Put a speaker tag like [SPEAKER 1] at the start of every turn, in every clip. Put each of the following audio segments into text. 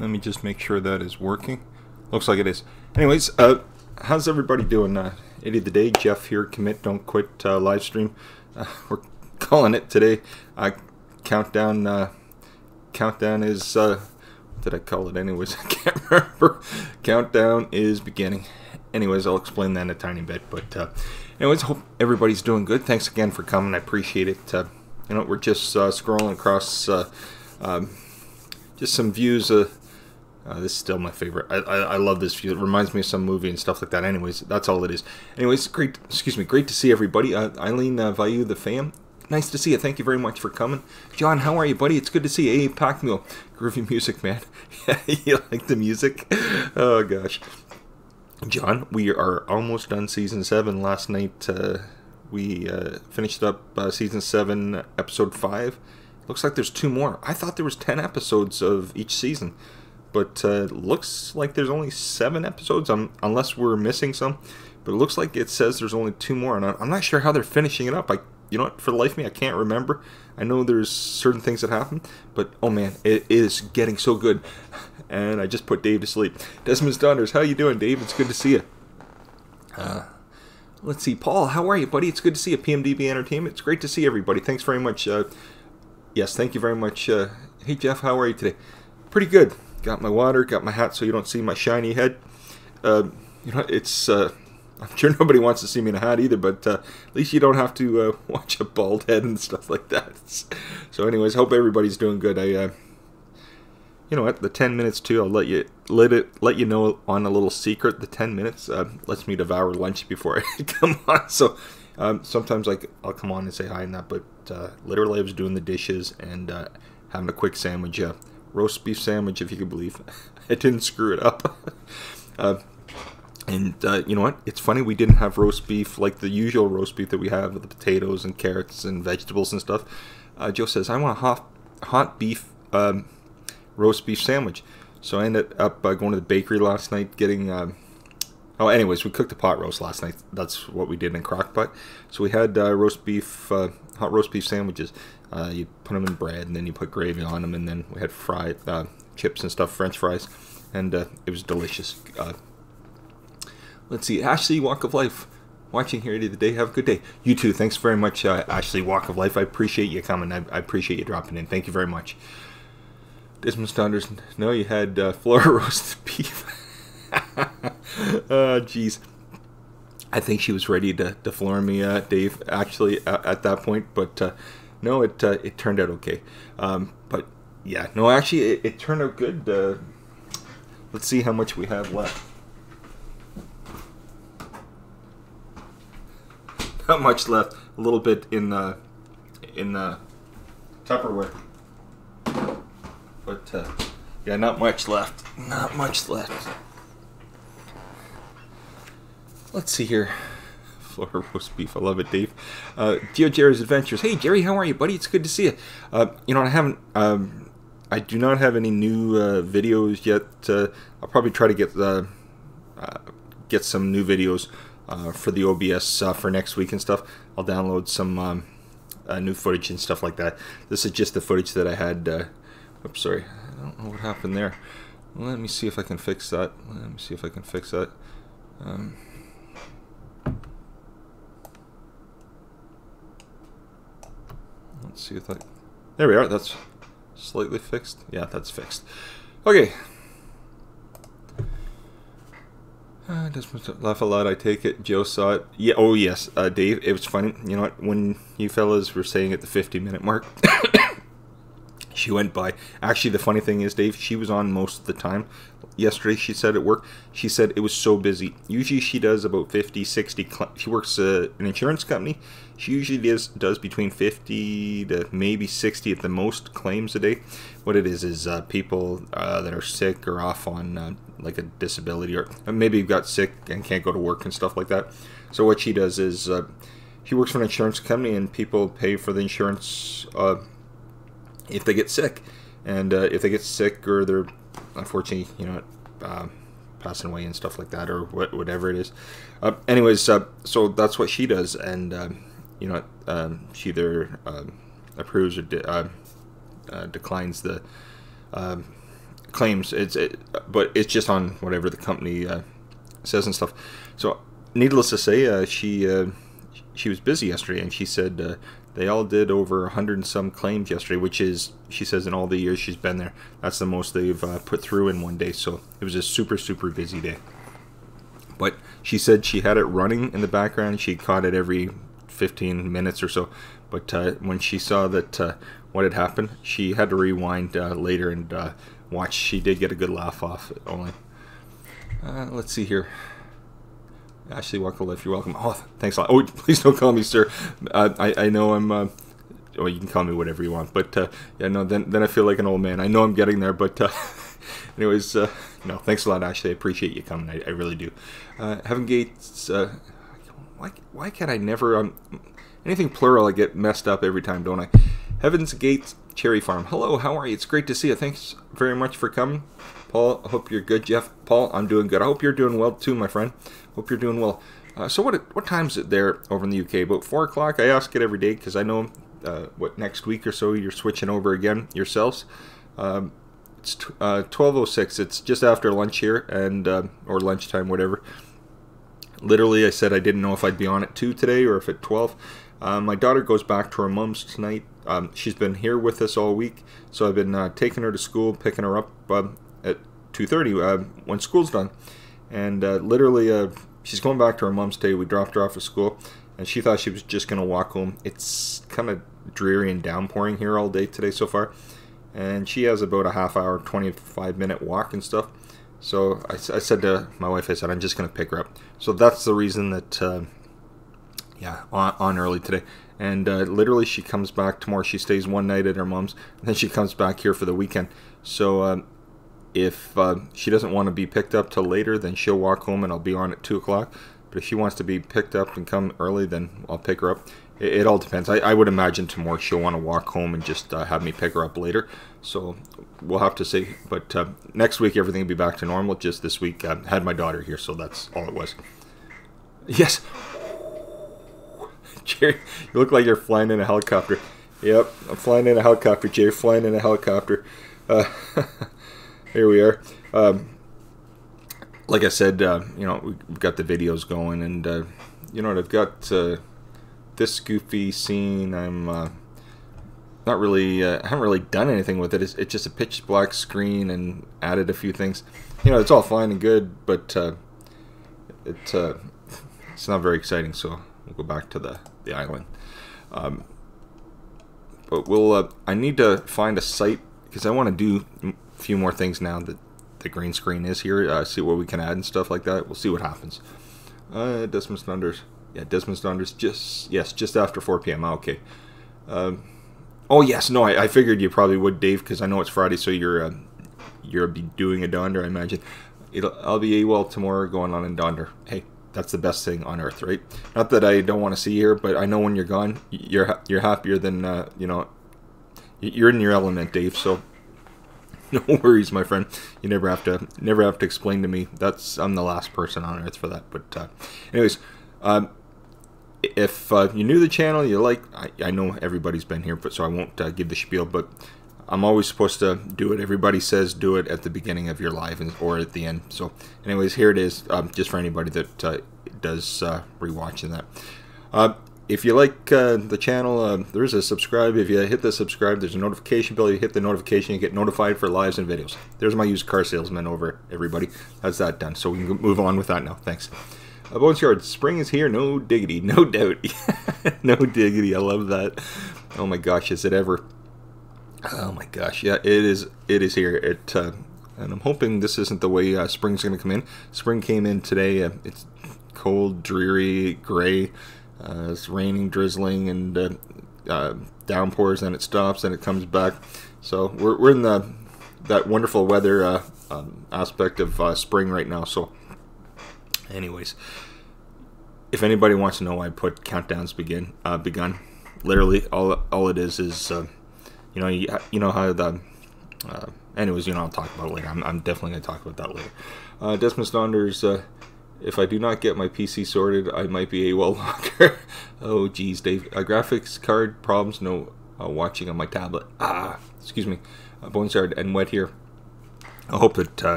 [SPEAKER 1] Let me just make sure that is working. Looks like it is. Anyways, how's everybody doing? Idiot of the day, Jeff here, Commit Don't Quit live stream. We're calling it today. Countdown. Countdown is. What did I call it? Anyways, I can't remember. Countdown is beginning. Anyways, I'll explain that in a tiny bit. But anyways, hope everybody's doing good. Thanks again for coming. I appreciate it. You know, we're just scrolling across just some views. This is still my favorite. I love this view. It reminds me of some movie and stuff like that. Anyways, that's all it is. Anyways, great. Excuse me. Great to see everybody. Eileen Vayu, the fam. Nice to see you. Thank you very much for coming. John, how are you, buddy? It's good to see you. Hey, Pack Mule. Groovy music, man. Yeah, you like the music? Oh, gosh. John, we are almost done Season 7. Last night, we finished up Season 7, Episode 5. Looks like there's 2 more. I thought there was 10 episodes of each season. But looks like there's only 7 episodes, unless we're missing some. But it looks like it says there's only 2 more. And I'm not sure how they're finishing it up. You know what, for the life of me, I can't remember. I know there's certain things that happen, but oh man, it is getting so good. And I just put Dave to sleep. Desmond's Daughters, how you doing, Dave? It's good to see you. Let's see, Paul, how are you, buddy? It's good to see you, PMDB Entertainment. It's great to see everybody. Thanks very much. Yes, thank you very much. Hey, Jeff, how are you today? Pretty good. Got my water, got my hat so you don't see my shiny head. You know, it's... I'm sure nobody wants to see me in a hat either, but at least you don't have to watch a bald head and stuff like that. So anyways, hope everybody's doing good. You know what, the 10 minutes too, I'll let you know on a little secret. The 10 minutes lets me devour lunch before I come on. So sometimes I'll come on and say hi and that, but literally I was doing the dishes and having a quick sandwich, roast beef sandwich, if you could believe. I didn't screw it up. And you know what? It's funny we didn't have roast beef like the usual roast beef that we have with the potatoes and carrots and vegetables and stuff. Joe says, I want a hot beef roast beef sandwich. So I ended up going to the bakery last night getting... Oh, anyways, we cooked a pot roast last night. That's what we did in crock-pot. So we had roast beef, hot roast beef sandwiches. You put them in bread and then you put gravy on them. And then we had fried chips and stuff, French fries. And it was delicious. Let's see, Ashley, Walk of Life, watching here today. Have a good day. You too. Thanks very much, Ashley, Walk of Life. I appreciate you coming. I appreciate you dropping in. Thank you very much. Desmond Saunders, no, you had Flora roast beef. Oh, jeez. I think she was ready to floor me, Dave, actually, at that point. But no, it turned out okay. But yeah, no, actually, it turned out good. Let's see how much we have left. Not much left. A little bit in Tupperware, but yeah, not much left. Not much left. Let's see here. Flora roast beef. I love it, Dave. Geo Jerry's Adventures. Hey, Jerry, how are you, buddy? It's good to see you. You know, I do not have any new videos yet. I'll probably try to get some new videos. For the OBS for next week and stuff. I'll download some new footage and stuff like that. This is just the footage that I had. Oops, sorry. I don't know what happened there. Let me see if I can fix that. Let's see if that... There we are. That's slightly fixed. Yeah, that's fixed. Okay. Doesn't laugh a lot, I take it. Joe saw it. Yeah, oh yes, Dave, it was funny. You know what, when you fellas were saying at the 50-minute mark, she went by. Actually, the funny thing is, Dave, she was on most of the time. Yesterday, she said at work, she said it was so busy. Usually she does about 50, 60, she works an insurance company. She usually does between 50 to maybe 60 at the most claims a day. What it is people that are sick or off on like a disability, or maybe got sick and can't go to work and stuff like that. So what she does is she works for an insurance company and people pay for the insurance if they get sick. And if they get sick or they're unfortunately, you know, passing away and stuff like that, or whatever it is. Anyways, so that's what she does, and you know, she either approves or declines the claims. But it's just on whatever the company says and stuff. So, needless to say, she was busy yesterday, and she said they all did over 100 and some claims yesterday, which is, she says, in all the years she's been there, that's the most they've put through in one day. So it was a super, super busy day. But she said she had it running in the background. She caught it every 15 minutes or so. But when she saw that what had happened, she had to rewind later and watch. She did get a good laugh off it only. Let's see here. Ashley Wackel, you're welcome. Oh, thanks a lot. Oh, please don't call me sir. I know I'm... well, you can call me whatever you want. But, yeah, no, then I feel like an old man. I know I'm getting there, but... anyways, no, thanks a lot, Ashley. I appreciate you coming. I really do. Heaven Gates... why can't I never... anything plural, I get messed up every time, don't I? Heaven's Gates Cherry Farm. Hello, how are you? It's great to see you. Thanks very much for coming. Paul, I hope you're good. Jeff, Paul, I'm doing good. I hope you're doing well too, my friend. Hope you're doing well. So what time is it there over in the UK? About 4 o'clock? I ask it every day because I know next week or so you're switching over again yourselves. It's 12:06. It's just after lunch here, and or lunchtime, whatever. Literally, I said I didn't know if I'd be on at 2 today or if at 12. My daughter goes back to her mom's tonight. She's been here with us all week, so I've been taking her to school, picking her up at 2:30 when school's done. And literally, she's going back to her mom's today. We dropped her off at school, and she thought she was just going to walk home. It's kind of dreary and downpouring here all day today so far. And she has about a half hour, 25-minute walk and stuff. So I said to my wife, I said, I'm just going to pick her up. So that's the reason that, yeah, on early today. And literally she comes back tomorrow. She stays one night at her mom's, and then she comes back here for the weekend. So if she doesn't want to be picked up till later, then she'll walk home and I'll be on at 2 o'clock. But if she wants to be picked up and come early, then I'll pick her up. It all depends. I would imagine tomorrow she'll want to walk home and just have me pick her up later. So we'll have to see. But next week everything will be back to normal. Just this week I had my daughter here, so that's all it was. Yes. Jerry, you look like you're flying in a helicopter. Yep, I'm flying in a helicopter, Jerry. Flying in a helicopter. Here we are. Like I said, you know, we've got the videos going, and you know, I've got this goofy scene. I'm not really, haven't really done anything with it. It's just a pitch black screen and added a few things. You know, it's all fine and good, but it's not very exciting. So we'll go back to the island. But we'll. I need to find a site because I want to do a few more things now that the green screen is here. See what we can add and stuff like that. We'll see what happens. Desmond Thunders. Yeah, Desmond Thunders. Just after 4 p.m. Okay. Oh yes, no. I figured you probably would, Dave, because I know it's Friday, so you're be doing a Donder, I imagine. I'll be AWOL tomorrow, going on in Donder. Hey, that's the best thing on earth, right? Not that I don't want to see you here, but I know when you're gone, you're happier than you know. You're in your element, Dave. So no worries, my friend. You never have to explain to me. I'm the last person on earth for that. But anyways, if you're new to the channel, you like, I know everybody's been here, but so I won't give the spiel. But I'm always supposed to do it. Everybody says do it at the beginning of your live or at the end. So anyways, here it is. Just for anybody that does rewatching that. If you like the channel, there's a subscribe. If you hit the subscribe, there's a notification bell. You hit the notification, you get notified for lives and videos. There's my used car salesman over, everybody. That's that done. So we can move on with that now. Thanks. Bones Yard, spring is here. No diggity. No doubt. No diggity. I love that. Oh my gosh, is it ever? Oh my gosh. Yeah, it is here. And I'm hoping this isn't the way spring's going to come in. Spring came in today. It's cold, dreary, gray. It's raining, drizzling, and downpours, and it stops, and it comes back. So we're in that wonderful weather aspect of spring right now. So, anyways, if anybody wants to know why I put countdowns begun, literally all it is you know how the anyways, you know, I'll talk about it later. I'm definitely gonna talk about that later. Desmond Saunders. If I do not get my PC sorted, I might be AWOL longer. Oh, geez, Dave. Graphics card problems, no watching on my tablet. Excuse me. Bones Yard and wet here. I hope it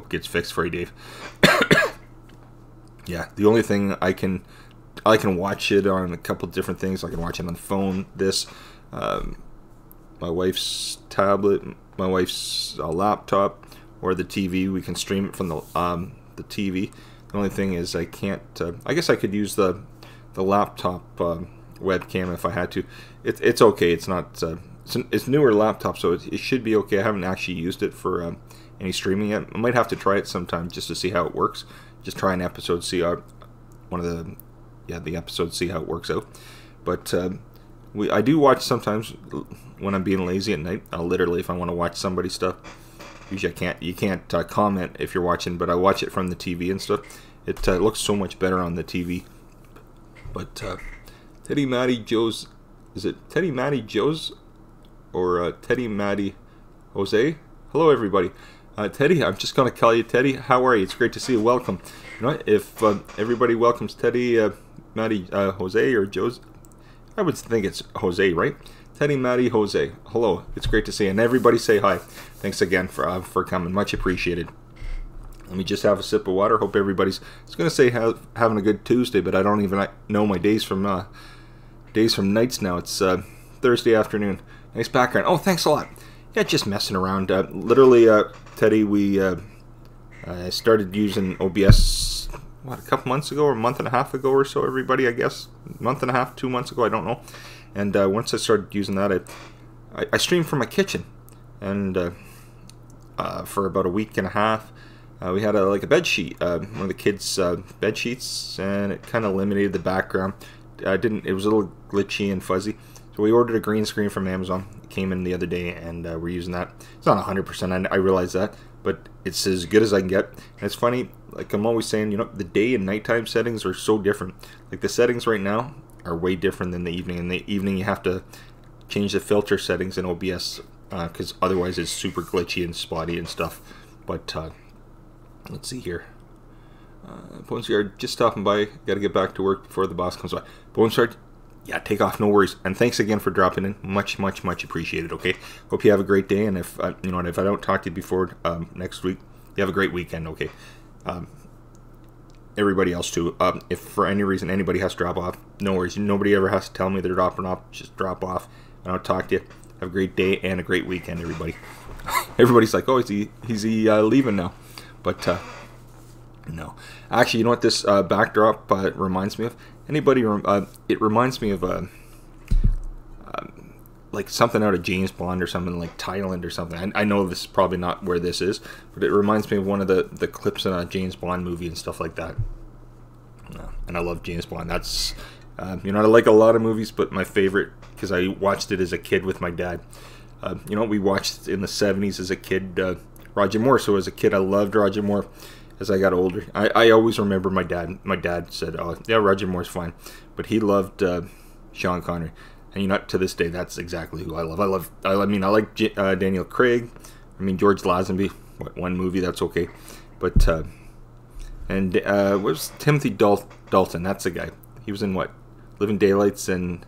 [SPEAKER 1] gets fixed for you, Dave. Yeah, the only thing I can watch it on a couple different things. I can watch it on the phone, my wife's tablet, my wife's laptop, or the TV. We can stream it from the TV. The only thing is I can't. I guess I could use the laptop webcam if I had to. It's okay. It's not. It's newer laptop, so it should be okay. I haven't actually used it for any streaming yet. I might have to try it sometime just to see how it works. Just try an episode, see how the episodes, see how it works out. But I do watch sometimes when I'm being lazy at night. I'll literally, if I want to watch somebody's stuff. Usually you can't comment if you're watching, but I watch it from the TV and stuff. It looks so much better on the TV. But Teddy Matty Joe's, is it Teddy Matty Joe's or Teddy Matty Jose? Hello everybody. Teddy, I'm just going to call you Teddy. How are you? It's great to see you. Welcome. You know, if everybody welcomes Teddy Matty Jose or Joe's, I would think it's Jose, right? Teddy Matty Jose. Hello. It's great to see you. And everybody say hi. Thanks again for coming. Much appreciated. Let me just have a sip of water. Hope everybody's. I was going to say having a good Tuesday, but I don't even know my days from nights now. It's Thursday afternoon. Nice background. Oh, thanks a lot. Yeah, just messing around. Literally, Teddy, we started using OBS, a couple months ago or a month and a half ago or so, everybody, I guess. Month and a half, 2 months ago, I don't know. And once I started using that, I streamed from my kitchen. And for about a week and a half, we had a bed sheet, one of the kids' bed sheets, and it kind of eliminated the background. It was a little glitchy and fuzzy. So we ordered a green screen from Amazon. It came in the other day, and we're using that. It's not 100%, I realize that, but it's as good as I can get. And it's funny, like I'm always saying, you know, the day and nighttime settings are so different. Like the settings right now are way different than the evening. In the evening, you have to change the filter settings in OBS because otherwise it's super glitchy and spotty and stuff. But let's see here. Boneyard, just stopping by. Got to get back to work before the boss comes by. Boneyard, yeah, take off, no worries. And thanks again for dropping in. Much, much, much appreciated. Okay, hope you have a great day. And if you know, if I don't talk to you before next week, you have a great weekend. Okay. Everybody else too. If for any reason anybody has to drop off, no worries. Nobody ever has to tell me they're dropping off. Just drop off. I don't talk to you. Have a great day and a great weekend, everybody. Everybody's like, oh, is he leaving now? But no. Actually, you know what this backdrop reminds me of? It reminds me of like something out of James Bond or something, like Thailand or something. I know this is probably not where this is, but it reminds me of one of the clips in a James Bond movie and stuff like that. And I love James Bond. That's you know, I like a lot of movies, but my favorite, because I watched it as a kid with my dad. You know, we watched in the 70s as a kid, Roger Moore. So as a kid, I loved Roger Moore. As I got older, I always remember my dad. My dad said, "Oh, yeah, Roger Moore's fine," but he loved Sean Connery, and you know, to this day, that's exactly who I love. I like Daniel Craig. I mean, George Lazenby. One movie, that's okay, but and what was Timothy Dalton? That's the guy. He was in what? Living Daylights and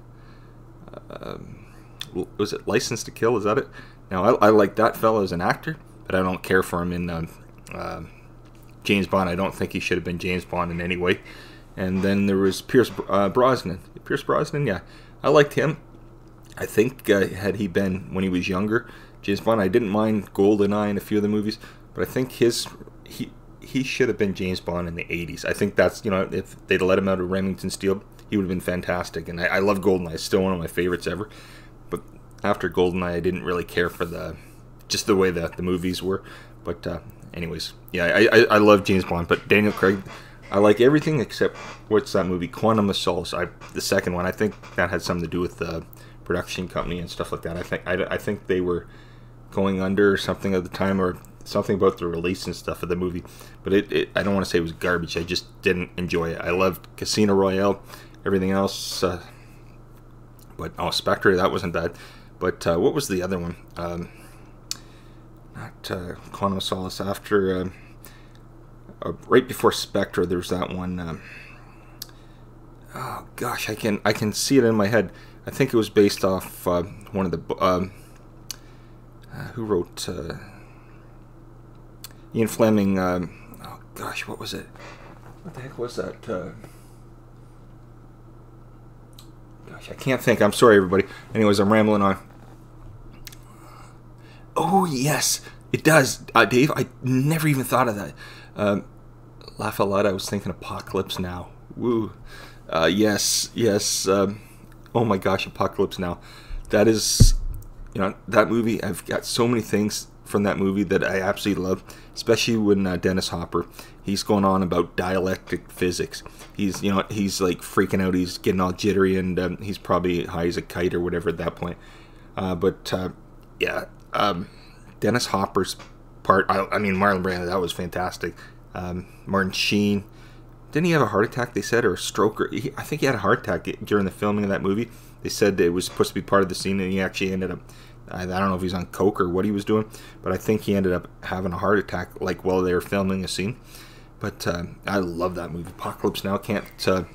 [SPEAKER 1] was it License to Kill? Is that it? Now I like that fellow as an actor, but I don't care for him in James Bond. I don't think he should have been James Bond in any way. And then there was Pierce Brosnan. Pierce Brosnan, yeah, I liked him. I think had he been when he was younger, James Bond, I didn't mind GoldenEye and a few of the movies, but I think he should have been James Bond in the 80s. I think that's, you know, if they'd let him out of Remington Steele, he would have been fantastic. And I love GoldenEye. It's still one of my favorites ever. But after GoldenEye, I didn't really care for just the way the movies were. But anyways, yeah, I love James Bond, but Daniel Craig, I like everything except, what's that movie, Quantum of Solace, the second one. I think that had something to do with the production company and stuff like that. I think they were going under or something at the time, or something about the release and stuff of the movie. But I don't want to say it was garbage. I just didn't enjoy it. I loved Casino Royale, everything else. But Spectre, that wasn't bad. But what was the other one? Not Quantum of Solace. After right before Spectre, there's that one. Oh gosh, I can see it in my head. I think it was based off one of the who wrote Ian Fleming. Oh gosh, what was it? What the heck was that? Gosh, I can't think. I'm sorry, everybody. Anyways, I'm rambling on. Oh yes, it does, Dave. I never even thought of that. Laugh a lot. I was thinking Apocalypse Now. Woo. Yes. Oh my gosh, Apocalypse Now. That is, that movie. I've got so many things from that movie that I absolutely love, especially when Dennis Hopper, he's going on about dialectic physics. He's like freaking out. He's getting all jittery, and he's probably high as a kite or whatever at that point. Dennis Hopper's part. I mean, Marlon Brando. That was fantastic. Martin Sheen. Didn't he have a heart attack, they said, or a stroke? I think he had a heart attack during the filming of that movie. They said it was supposed to be part of the scene, and he actually ended up, I don't know if he's on coke or what he was doing, but I think he ended up having a heart attack like while they were filming a scene. But I love that movie. Apocalypse Now. The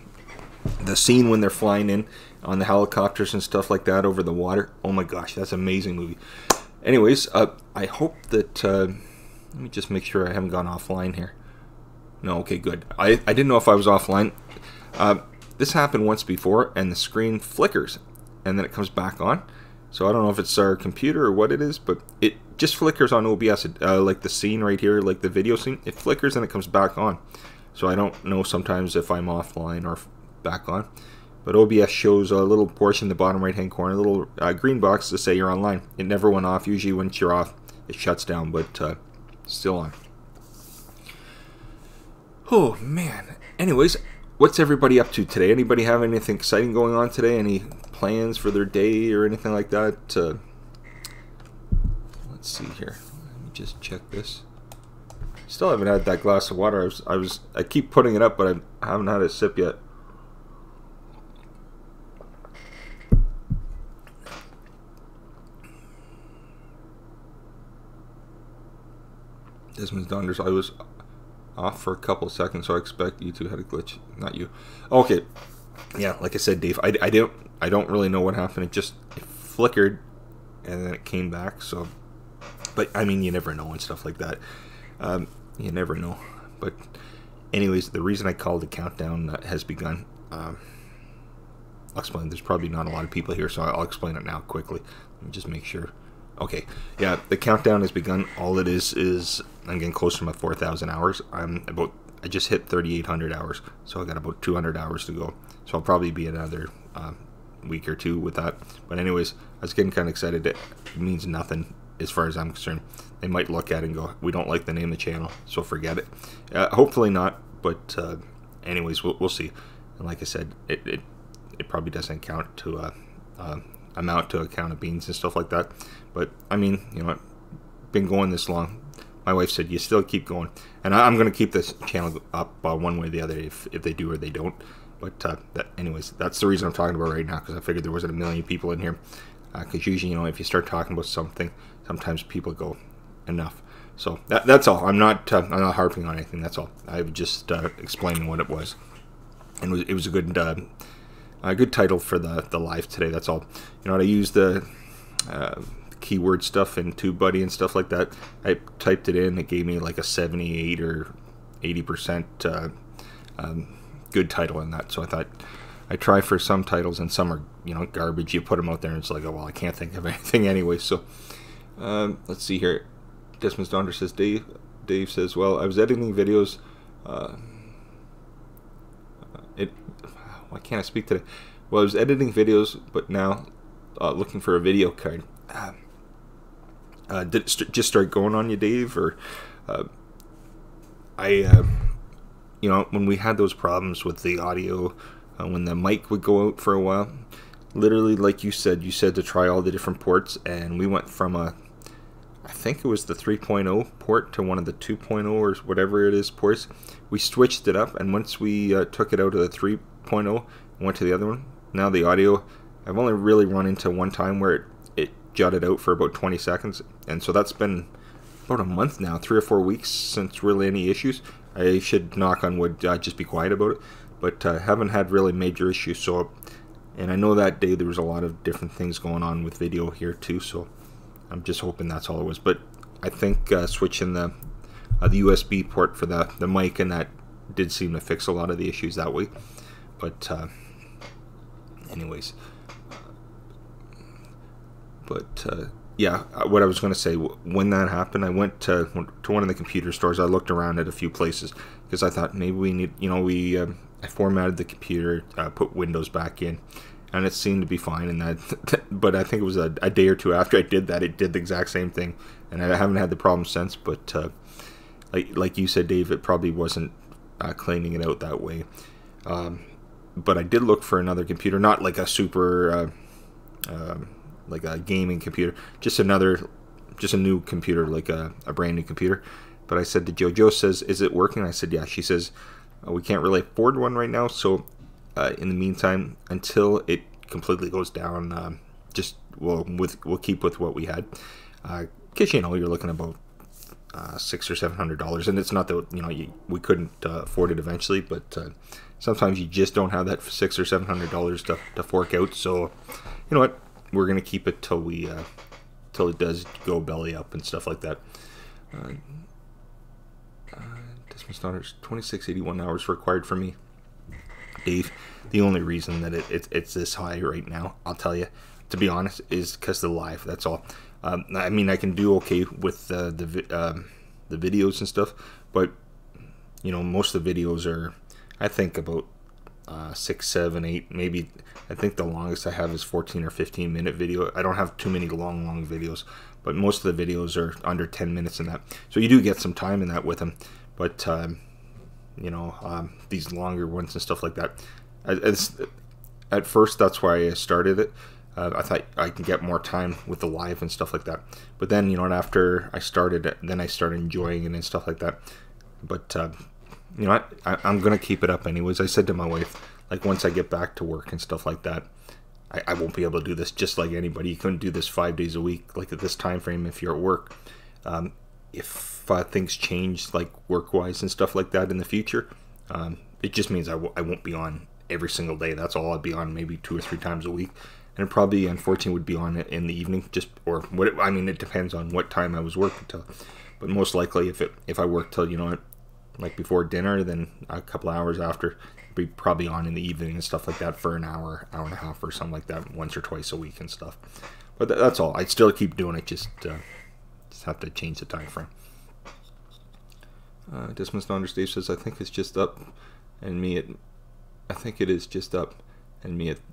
[SPEAKER 1] scene when they're flying in on the helicopters and stuff like that over the water. Oh my gosh, that's an amazing movie. Anyways, I hope that, let me just make sure I haven't gone offline here. No, okay, good. I didn't know if I was offline. This happened once before, and the screen flickers, and then it comes back on. So I don't know if it's our computer or what it is, but it just flickers on OBS, like the scene right here, like the video scene. It flickers and it comes back on. So I don't know sometimes if I'm offline or back on. But OBS shows a little portion in the bottom right-hand corner, a little green box to say you're online. It never went off. Usually once you're off, it shuts down, but still on. Oh, man. Anyways, what's everybody up to today? Anybody have anything exciting going on today? Any plans for their day or anything like that? Let's see here. Let me just check this. Still haven't had that glass of water. I keep putting it up, but I haven't had a sip yet. Desmond Donders, I was off for a couple of seconds, so I expect you two had a glitch. Not you. Okay. Yeah, like I said, Dave, I don't really know what happened. It flickered and then it came back. So, but I mean, you never know and stuff like that. You never know. But anyways, the reason I called the countdown has begun. I'll explain. There's probably not a lot of people here, so I'll explain it now quickly. Let me just make sure. Okay, yeah, the countdown has begun. All it is I'm getting close to my 4,000 hours. I just hit 3,800 hours, so I got about 200 hours to go. So I'll probably be another week or two with that. But anyways, I was getting kind of excited. It means nothing as far as I'm concerned. They might look at it and go, "We don't like the name of the channel, so forget it." Hopefully not, but anyways, we'll see. And like I said, it probably doesn't count to amount to a can of beans and stuff like that. But I mean, been going this long. My wife said you still keep going, and I'm going to keep this channel up one way or the other if they do or they don't. But anyways, that's the reason I'm talking about right now, because I figured there wasn't a million people in here. Because usually, if you start talking about something, sometimes people go enough. So that's all. I'm not harping on anything. That's all. I was just explaining what it was, and it was a good title for the live today. That's all. I used the keyword stuff in TubeBuddy and stuff like that. I typed it in. It gave me like a 78 or 80% good title in that. So I thought I try for some titles, and some are garbage. You put them out there and it's like, oh well, I can't think of anything anyway. So let's see here. Desmond Donder says, Dave says, well, I was editing videos. Why can't I speak today? Well, I was editing videos, but now looking for a video card. Did it just start going on you, Dave? Or when we had those problems with the audio, when the mic would go out for a while, literally, like you said to try all the different ports, and we went from I think it was the 3.0 port to one of the 2.0 or whatever it is ports. We switched it up, and once we took it out of the 3.0 and went to the other one, now the audio, I've only really run into one time where it jutted out for about 20 seconds, and so that's been about a month now, 3 or 4 weeks since really any issues. I should, knock on wood, just be quiet about it, but haven't had really major issues. So, and I know that day there was a lot of different things going on with video here too, so I'm just hoping that's all it was. But I think switching the the USB port for the mic, and that did seem to fix a lot of the issues that way. But anyways, yeah, what I was going to say, when that happened, I went to one of the computer stores. I looked around at a few places because I thought maybe we need, I formatted the computer, put Windows back in, and it seemed to be fine. And that, but I think it was a day or two after I did that, it did the exact same thing, and I haven't had the problem since. But like you said, Dave, it probably wasn't cleaning it out that way. But I did look for another computer, not like a super like a gaming computer, just a new computer, like a brand new computer. But I said to Joe says, is it working? I said, yeah. She says, we can't really afford one right now, so in the meantime, until it completely goes down, we'll keep with what we had, because you're looking about $600 or $700, and it's not that we couldn't afford it eventually, but sometimes you just don't have that $600 or $700 to fork out. So you know what, we're gonna keep it till it does go belly up and stuff like that. Dismissed Daughters, 2681 hours required for me, Dave. The only reason that it's this high right now, I'll tell you, to be honest, is because of the live. That's all. I mean, I can do okay with the videos and stuff, but most of the videos are, I think, about 6, 7, 8, maybe. I think the longest I have is 14 or 15 minute video. I don't have too many long videos, but most of the videos are under 10 minutes in that. So you do get some time in that with them, but these longer ones and stuff like that. At first, that's why I started it. I thought I can get more time with the live and stuff like that. But then, after I started it, then I started enjoying it and stuff like that. But I'm gonna keep it up anyways. I said to my wife, like, once I get back to work and stuff like that, I won't be able to do this just like anybody. You couldn't do this 5 days a week, like at this time frame, if you're at work. If things change, like work-wise and stuff like that in the future, it just means I won't be on every single day. That's all. I'd be on maybe 2 or 3 times a week, and it probably, unfortunately, would be on it in the evening. It depends on what time I was working till. But most likely, if I work till like before dinner, then a couple hours after, be probably on in the evening and stuff like that for an hour and a half or something like that, once or twice a week and stuff. But that's all. I'd still keep doing it, just have to change the time frame. Dismissed Donder Steve says, I think it's just up, and me at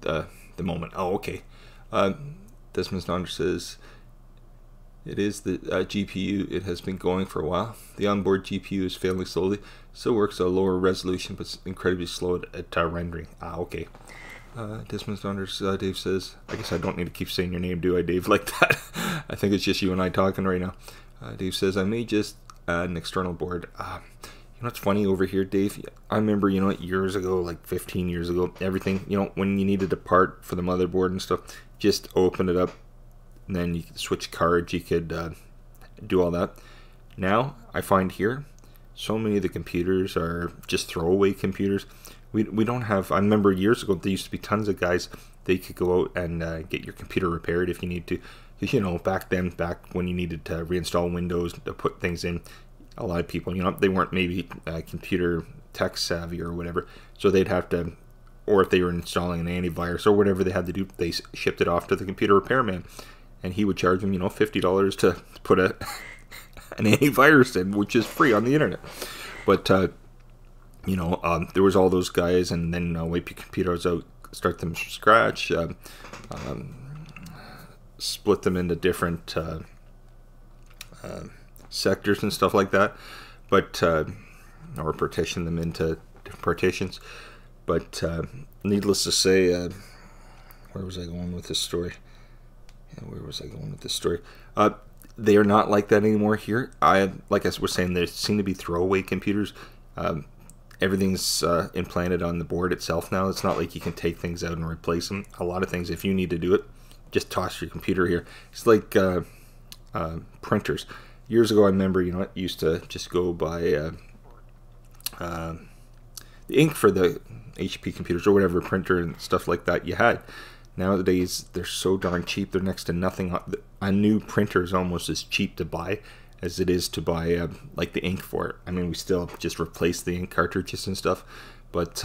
[SPEAKER 1] the moment. Oh, okay. Dismissed Donder says, it is the GPU. It has been going for a while. The onboard GPU is failing slowly. Still works at a lower resolution, but incredibly slow at rendering. Okay. Dismissed Daughters, Dave says, I guess I don't need to keep saying your name, do I, Dave, like that? I think it's just you and I talking right now. Dave says, I may just add an external board. It's funny over here, Dave. I remember, years ago, like 15 years ago, everything, when you needed a part for the motherboard and stuff, just open it up, and then you could switch cards, you could do all that. Now, I find here, so many of the computers are just throwaway computers. We don't have, I remember years ago, there used to be tons of guys, they could go out and get your computer repaired if you need to. Because, back when you needed to reinstall Windows to put things in, a lot of people, they weren't maybe computer tech savvy or whatever, so they'd have to, or if they were installing an antivirus or whatever they had to do, they shipped it off to the computer repairman, and he would charge them, $50 to put an antivirus in, which is free on the internet. But there was all those guys, and then wipe your computers out, start them from scratch, split them into different sectors and stuff like that, but or partition them into different partitions. But needless to say, where was I going with this story? They are not like that anymore here. Like I was saying, there seem to be throwaway computers. Everything's implanted on the board itself now. It's not like you can take things out and replace them. A lot of things, if you need to do it, just toss your computer here. It's like printers. Years ago, I remember, you used to just go buy the ink for the HP computers or whatever printer and stuff like that you had. Nowadays, they're so darn cheap. They're next to nothing. A new printer is almost as cheap to buy as it is to buy like the ink for it. I mean, we still just replace the ink cartridges and stuff, but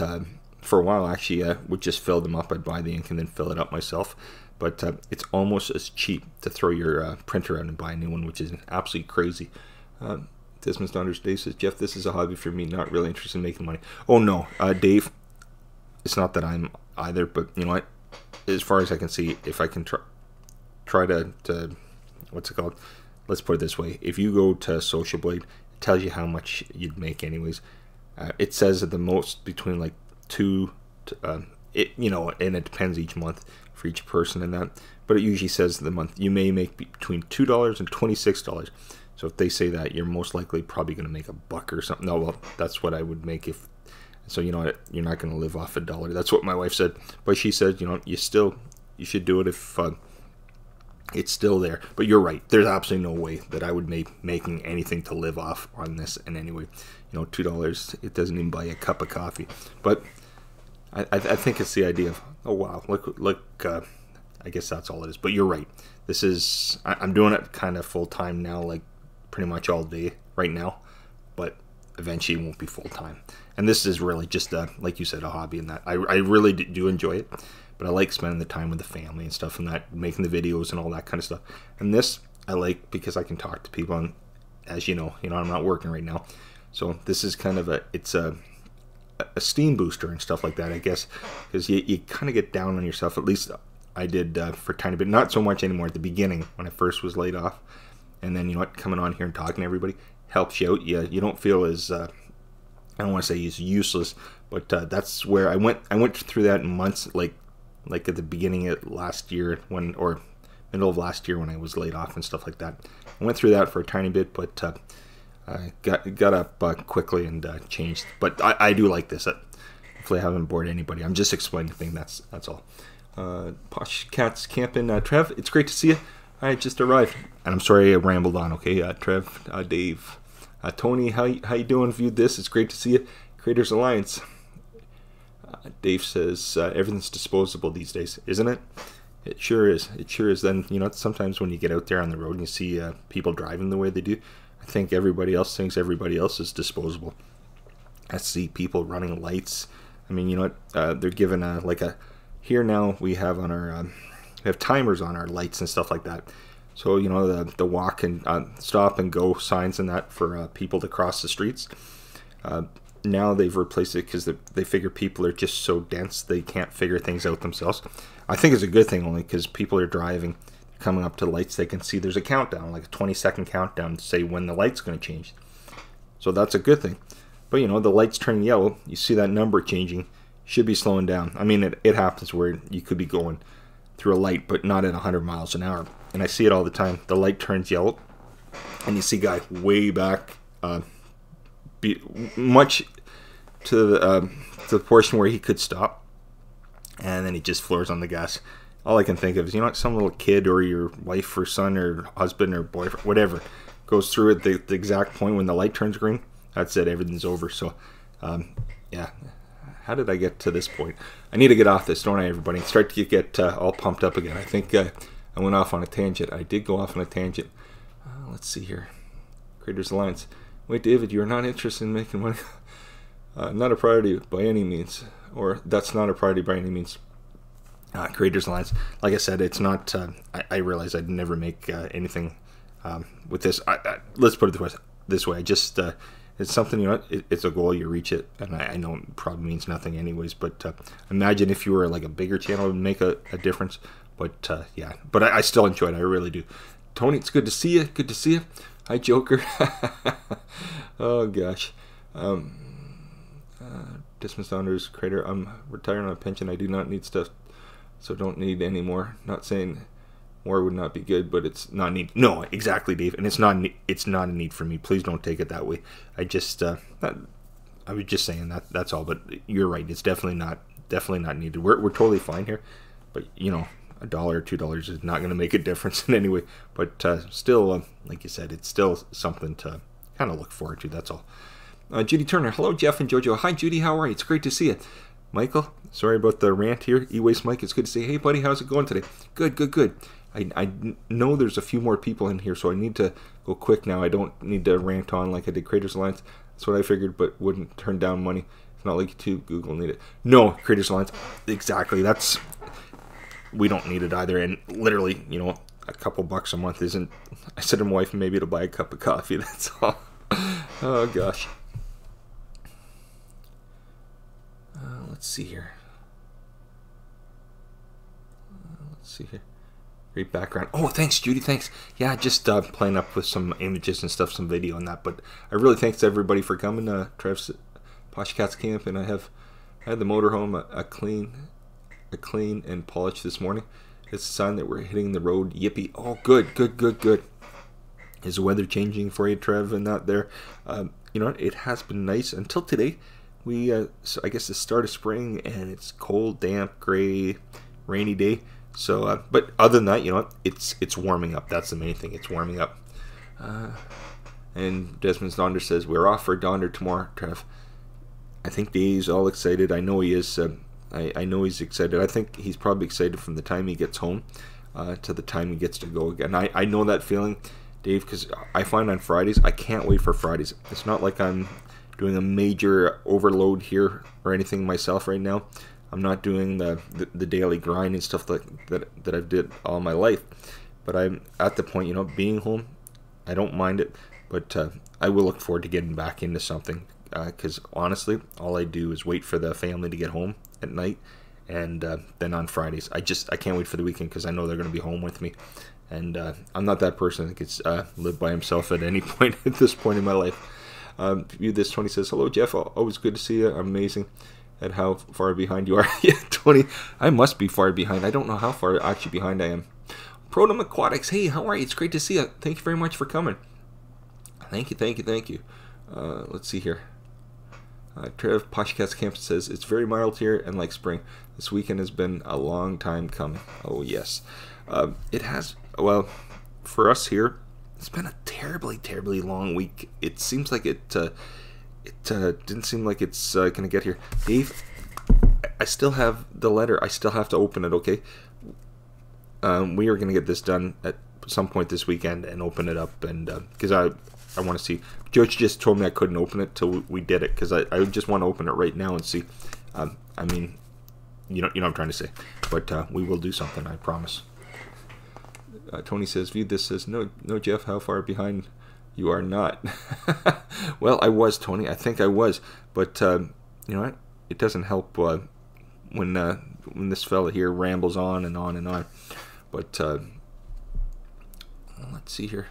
[SPEAKER 1] for a while actually I would just fill them up. I'd buy the ink and then fill it up myself. But it's almost as cheap to throw your printer out and buy a new one, which is absolutely crazy. Desmond's daughter's Dave says, Jeff, this is a hobby for me, not really interested in making money. Oh no, Dave, it's not that I'm either, but you know what? As far as I can see, if I can try to what's it called? Let's put it this way: if you go to Social Blade, it tells you how much you'd make, anyways. It says at the most between like $2 to, you know, and it depends each month for each person and that, but it usually says the month you may make between $2 and $26. So if they say that, you're most likely probably going to make $1 or something. No, well, that's what I would make if. So you know what, you're not going to live off $1. That's what my wife said. But she said, you know, you should do it if it's still there. But you're right. There's absolutely no way that I would making anything to live off on this in any way. You know, $2, it doesn't even buy a cup of coffee. But I think it's the idea of, oh wow, look. I guess that's all it is. But you're right. This is, I'm doing it kind of full time now, like pretty much all day right now. But eventually it won't be full time. And this is really just like you said, a hobby. And that I really do enjoy it. But I like spending the time with the family and stuff, and that, making the videos and all that kind of stuff. And this I like because I can talk to people. And as you know, I'm not working right now, so this is kind of a steam booster and stuff like that, I guess, because you kind of get down on yourself. At least I did for a tiny bit, not so much anymore at the beginning when I first was laid off. And then, you know what, coming on here and talking to everybody helps you out. You don't feel as I don't want to say as useless, but that's where I went through that in months, like at the beginning of last year, or middle of last year when I was laid off and stuff like that. I went through that for a tiny bit, but I got up quickly and changed. But I do like this. Hopefully I haven't bored anybody. I'm just explaining things. That's all. Posh Cats Camping. Trev, it's great to see you. I just arrived, and I'm sorry I rambled on. Okay, Trev, Dave, Tony, how you doing? Viewed this. It's great to see you. Creators Alliance. Dave says everything's disposable these days, isn't it? It sure is. It sure is. Then, you know, sometimes when you get out there on the road and you see people driving the way they do, I think everybody else thinks everybody else is disposable. I see people running lights. I mean, you know what? They're given here now we have on our we have timers on our lights and stuff like that. So, you know, the walk and stop and go signs and that for people to cross the streets. Now they've replaced it because they figure people are just so dense they can't figure things out themselves. I think it's a good thing, only because people are driving, coming up to lights, they can see there's a countdown, like a 20-second countdown to say when the light's going to change. So that's a good thing. But, you know, the light's turning yellow, you see that number changing, should be slowing down. I mean, it happens where you could be going through a light, but not at 100 miles an hour. And I see it all the time. The light turns yellow, and you see a guy way back, much to the portion where he could stop, and then he just floors on the gas. All I can think of is, you know, some little kid or your wife or son or husband or boyfriend, whatever, goes through at the exact point when the light turns green. That's it, everything's over. So, yeah. How did I get to this point? I need to get off this, don't I, everybody? Start to get all pumped up again. I think I went off on a tangent. I did go off on a tangent. Let's see here. Creators Alliance. Wait, David, you're not interested in making money? Not a priority by any means. Or that's not a priority by any means. Creators Alliance. Like I said, it's not... I realize I'd never make anything with this. Let's put it this way. I just... it's something, you know, it's a goal, you reach it, and I know it probably means nothing anyways, but imagine if you were like a bigger channel, it would make a difference. But yeah, but I still enjoy it, I really do. Tony, it's good to see you. Good to see you. Hi, Joker. Oh gosh. Dismissed Honors Creator. I'm retired on a pension. I do not need stuff, so don't need any more. Not saying more would not be good, but it's not need. No, exactly, Dave. And it's not a need for me. Please don't take it that way. I just I was just saying that. That's all. But you're right. It's definitely not needed. We're totally fine here. But you know, $1 or $2 is not going to make a difference in any way. But still, like you said, it's still something to kind of look forward to. That's all. Judy Turner. Hello, Jeff and Jojo. Hi, Judy. How are you? It's great to see you. Michael, sorry about the rant here. E-Waste Mike, it's good to see you. Hey, buddy, how's it going today? Good, good, good. I know there's a few more people in here, so I need to go quick now. I don't need to rant on like I did Creators Alliance. That's what I figured, but wouldn't turn down money. It's not like YouTube, Google need it. No, Creators Alliance. Exactly. We don't need it either. And literally, you know, a couple bucks a month isn't. I said to my wife, maybe to buy a cup of coffee. That's all. Oh gosh. Let's see here. Let's see here. Great background. Oh, thanks, Judy. Thanks. Yeah, just playing up with some images and stuff, some video on that. But I really thanks to everybody for coming. Trev's Posh Cats Camp, and I had the motorhome a clean and polished this morning. It's a sign that we're hitting the road. Yippee! Oh, good. Is the weather changing for you, Trev, and that there? You know, it has been nice until today. So I guess the start of spring, and it's cold, damp, gray, rainy day. So, but other than that, you know, it's warming up. That's the main thing. It's warming up. And Desmond's Donder says we're off for Donder tomorrow, Trev. I think Dave's all excited. I know he is. I know he's excited. I think he's probably excited from the time he gets home to the time he gets to go again. I know that feeling, Dave, because I find on Fridays, I can't wait for Fridays. It's not like I'm doing a major overload here or anything myself right now. I'm not doing the daily grind and stuff that I've did all my life. But I'm at the point, you know, being home, I don't mind it. But I will look forward to getting back into something. Because honestly, all I do is wait for the family to get home at night. And then on Fridays, I can't wait for the weekend because I know they're going to be home with me. And I'm not that person that gets live by himself at any point at this point in my life. View this, Tony says, hello, Jeff. Always good to see you. Amazing at how far behind you are. Yeah, Tony, I must be far behind. I don't know how far actually behind I am. Protom Aquatics, hey, how are you? It's great to see you. Thank you very much for coming. Thank you. Let's see here. Trev Poshcats Camp says, it's very mild here and like spring. This weekend has been a long time coming. Oh, yes. It has, well, for us here, it's been a terribly long week. It seems like it didn't seem like it's going to get here. Dave, I still have the letter. I still have to open it, okay? We are going to get this done at some point this weekend and open it up. And because I want to see. George just told me I couldn't open it till we did it because I just want to open it right now and see. I mean, you know what I'm trying to say. But we will do something, I promise. Tony says, view this says, no, Jeff, how far behind you are not. Well, I was, Tony. I think I was. But, you know what? It doesn't help when this fella here rambles on and on and on. But, let's see here.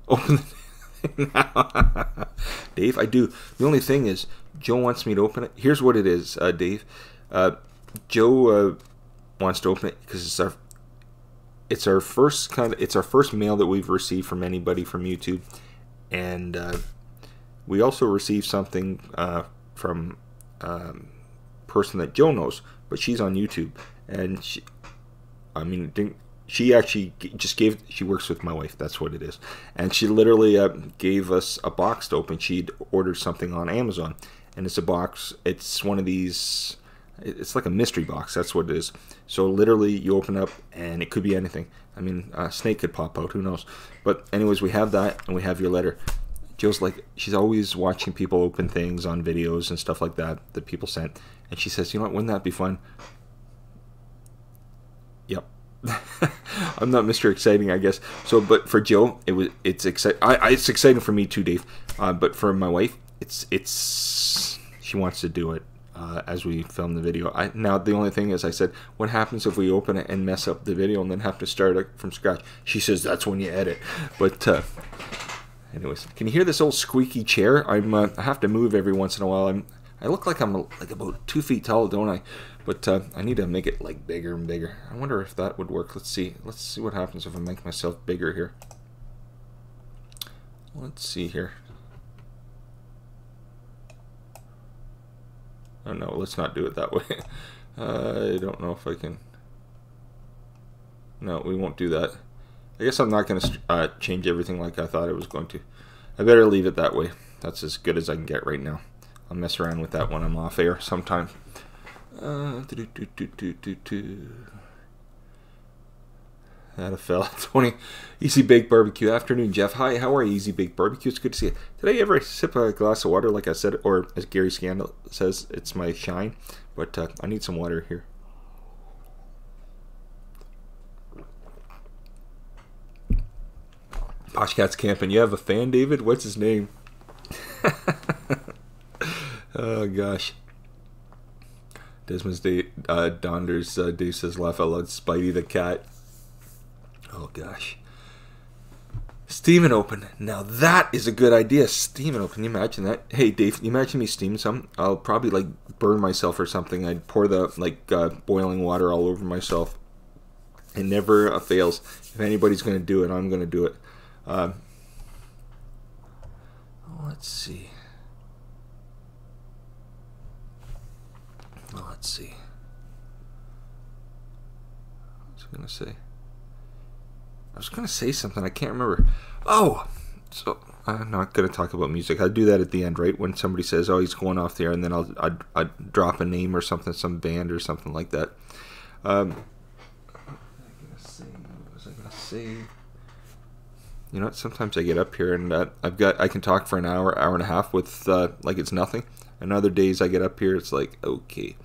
[SPEAKER 1] Open the thing now. Dave, I do. The only thing is, Joe wants me to open it. Here's what it is, Dave. Joe wants to open it because it's our first mail that we've received from anybody from YouTube, and we also received something from person that Joe knows, but she's on YouTube, and she actually just gave. She works with my wife. That's what it is, and she literally gave us a box to open. She'd ordered something on Amazon, and it's a box. It's one of these. It's like a mystery box. That's what it is. So literally, you open up, and it could be anything. I mean, a snake could pop out. Who knows? But anyways, we have that, and we have your letter. Joe's like, she's always watching people open things on videos and stuff like that people sent, and she says, you know what? Wouldn't that be fun? Yep. I'm not Mr. Exciting, I guess. So, but for Joe, it's exciting. It's exciting for me too, Dave. But for my wife, she wants to do it. As we film the video. Now the only thing is, I said, what happens if we open it and mess up the video and then have to start it from scratch? She says that's when you edit. But anyways, can you hear this old squeaky chair? I have to move every once in a while. I look like I'm like about 2 feet tall, don't I? But I need to make it like bigger and bigger. I wonder if that would work. Let's see what happens if I make myself bigger here. Let's see here. Oh no, let's not do it that way. I don't know if I can. No, we won't do that. I guess I'm not going to change everything like I thought I was going to. I better leave it that way. That's as good as I can get right now. I'll mess around with that when I'm off air sometime. That a fella. 20. Easy Baked Barbecue. Afternoon, Jeff. Hi, how are you, Easy Baked Barbecue? It's good to see you. Did I ever sip a glass of water like I said, or as Gary Scandal says, it's my shine? But I need some water here. Poshcat's camping. You have a fan, David? What's his name? Oh, gosh. Desmond's Donders, Dave says, laugh out loud. Spidey the cat. Oh, gosh. Steaming open. Now, that is a good idea. Steaming open. Can you imagine that? Hey, Dave, can you imagine me steaming some? I'll probably, like, burn myself or something. I'd pour the, like, boiling water all over myself. It never fails. If anybody's going to do it, I'm going to do it. Let's see. Let's see. I was going to say something. I can't remember. Oh! So, I'm not going to talk about music. I'll do that at the end, right? When somebody says, oh, he's going off the air, and then I'll drop a name or something, some band or something like that. What was I going to say? You know what? Sometimes I get up here and I can talk for an hour and a half with like it's nothing. And other days I get up here, it's like okay,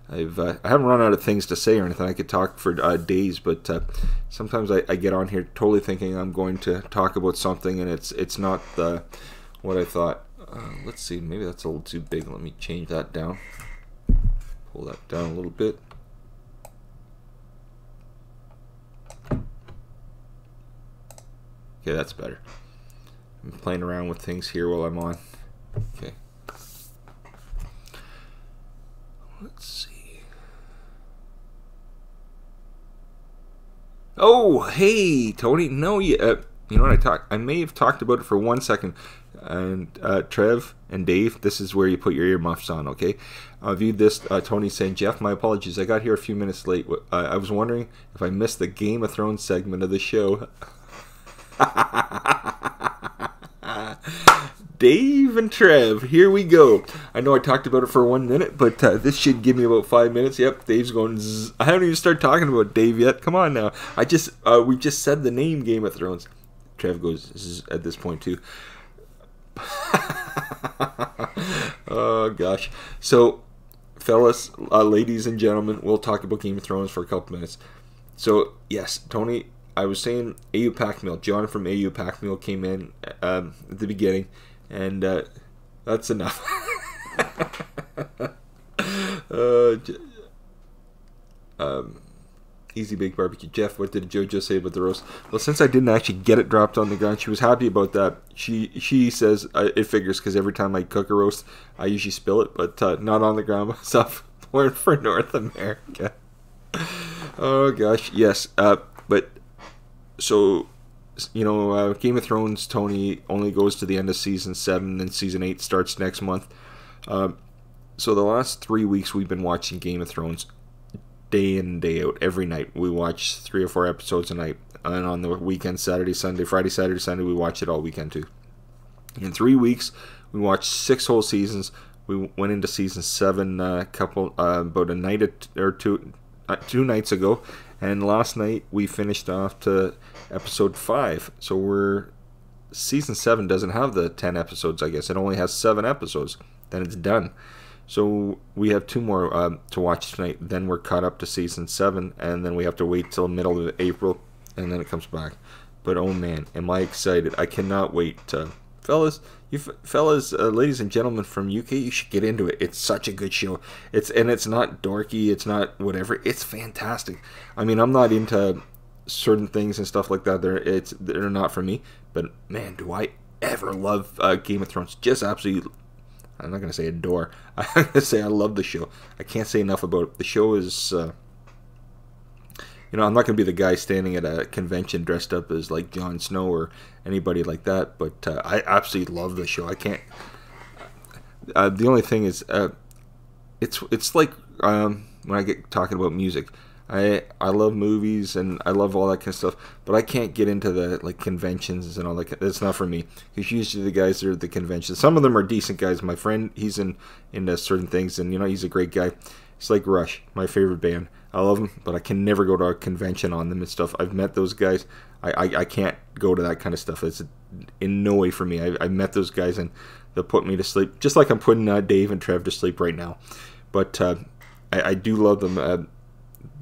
[SPEAKER 1] I haven't run out of things to say or anything. I could talk for days, but sometimes I get on here totally thinking I'm going to talk about something, and it's not what I thought. Let's see, maybe that's a little too big. Let me change that down. Pull that down a little bit. Okay, that's better. I'm playing around with things here while I'm on. Okay. Let's see. Oh, hey, Tony. No, you know what I may have talked about it for 1 second. And Trev and Dave, this is where you put your earmuffs on, okay? I viewed this, Tony saying, Jeff, my apologies. I got here a few minutes late. I was wondering if I missed the Game of Thrones segment of the show. Dave and Trev, here we go. I know I talked about it for 1 minute, but this should give me about 5 minutes. Yep, Dave's going zzz. I haven't even started talking about Dave yet. Come on now. We just said the name Game of Thrones. Trev goes zzz at this point too. Oh gosh. So, fellas, ladies and gentlemen, we'll talk about Game of Thrones for a couple minutes. So, yes, Tony, I was saying AU Pack Meal. John from AU Pack Meal came in at the beginning, and that's enough. Easy Baked Barbecue. Jeff, what did JoJo say about the roast? Well, since I didn't actually get it dropped on the ground, she was happy about that. She says it figures because every time I cook a roast, I usually spill it, but not on the ground myself. For North America. Oh gosh, yes. But so, you know, Game of Thrones, Tony, only goes to the end of season 7, and season 8 starts next month. So the last 3 weeks we've been watching Game of Thrones day in and day out, every night. We watch 3 or 4 episodes a night, and on the weekend, Saturday, Sunday, Friday, Saturday, Sunday, we watch it all weekend too. In 3 weeks, we watched 6 whole seasons. We went into season 7 about a night or two nights ago, and last night we finished off to episode 5. So season 7 doesn't have the 10 episodes, I guess. It only has 7 episodes. Then it's done. So we have 2 more to watch tonight. Then we're caught up to season 7, and then we have to wait till middle of April, and then it comes back. But oh man, am I excited! I cannot wait. Fellas, ladies and gentlemen from UK, you should get into it. It's such a good show. It's not dorky. It's not whatever. It's fantastic. I mean, I'm not into certain things and stuff like that. They're not for me. But man, do I ever love Game of Thrones? Just absolutely. I'm not gonna say adore. I'm gonna say I love the show. I can't say enough about it. The show is. I'm not going to be the guy standing at a convention dressed up as like Jon Snow or anybody like that, but I absolutely love the show. I can't. The only thing is, it's like when I get talking about music, I love movies and I love all that kind of stuff, but I can't get into the like conventions and all that. It's not for me. Because usually the guys that are at the conventions, some of them are decent guys. My friend, he's into certain things, and he's a great guy. It's like Rush, my favorite band. I love them, but I can never go to a convention on them and stuff. I've met those guys. I can't go to that kind of stuff. It's in no way for me. I met those guys, and they'll put me to sleep, just like I'm putting Dave and Trev to sleep right now. But I do love them,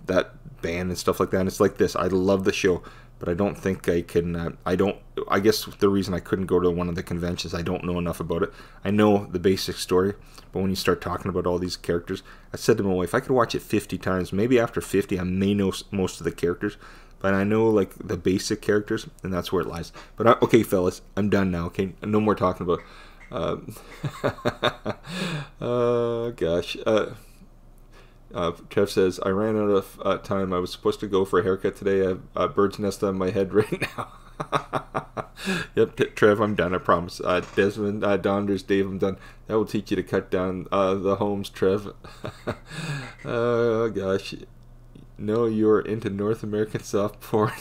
[SPEAKER 1] that band and stuff like that. And it's like this. I love the show, but I don't think I can. I guess the reason I couldn't go to one of the conventions, I don't know enough about it. I know the basic story, but when you start talking about all these characters, I said to my wife, I could watch it 50 times. Maybe after 50, I may know most of the characters, but I know like the basic characters, and that's where it lies. But okay, fellas, I'm done now. Okay, no more talking about. Oh gosh. Trev says, I ran out of time. I was supposed to go for a haircut today. I have a bird's nest on my head right now. Yep, Trev, I'm done, I promise. Desmond, Donders, Dave, I'm done. That will teach you to cut down the homes, Trev. Oh, gosh. No, you're into North American soft porn.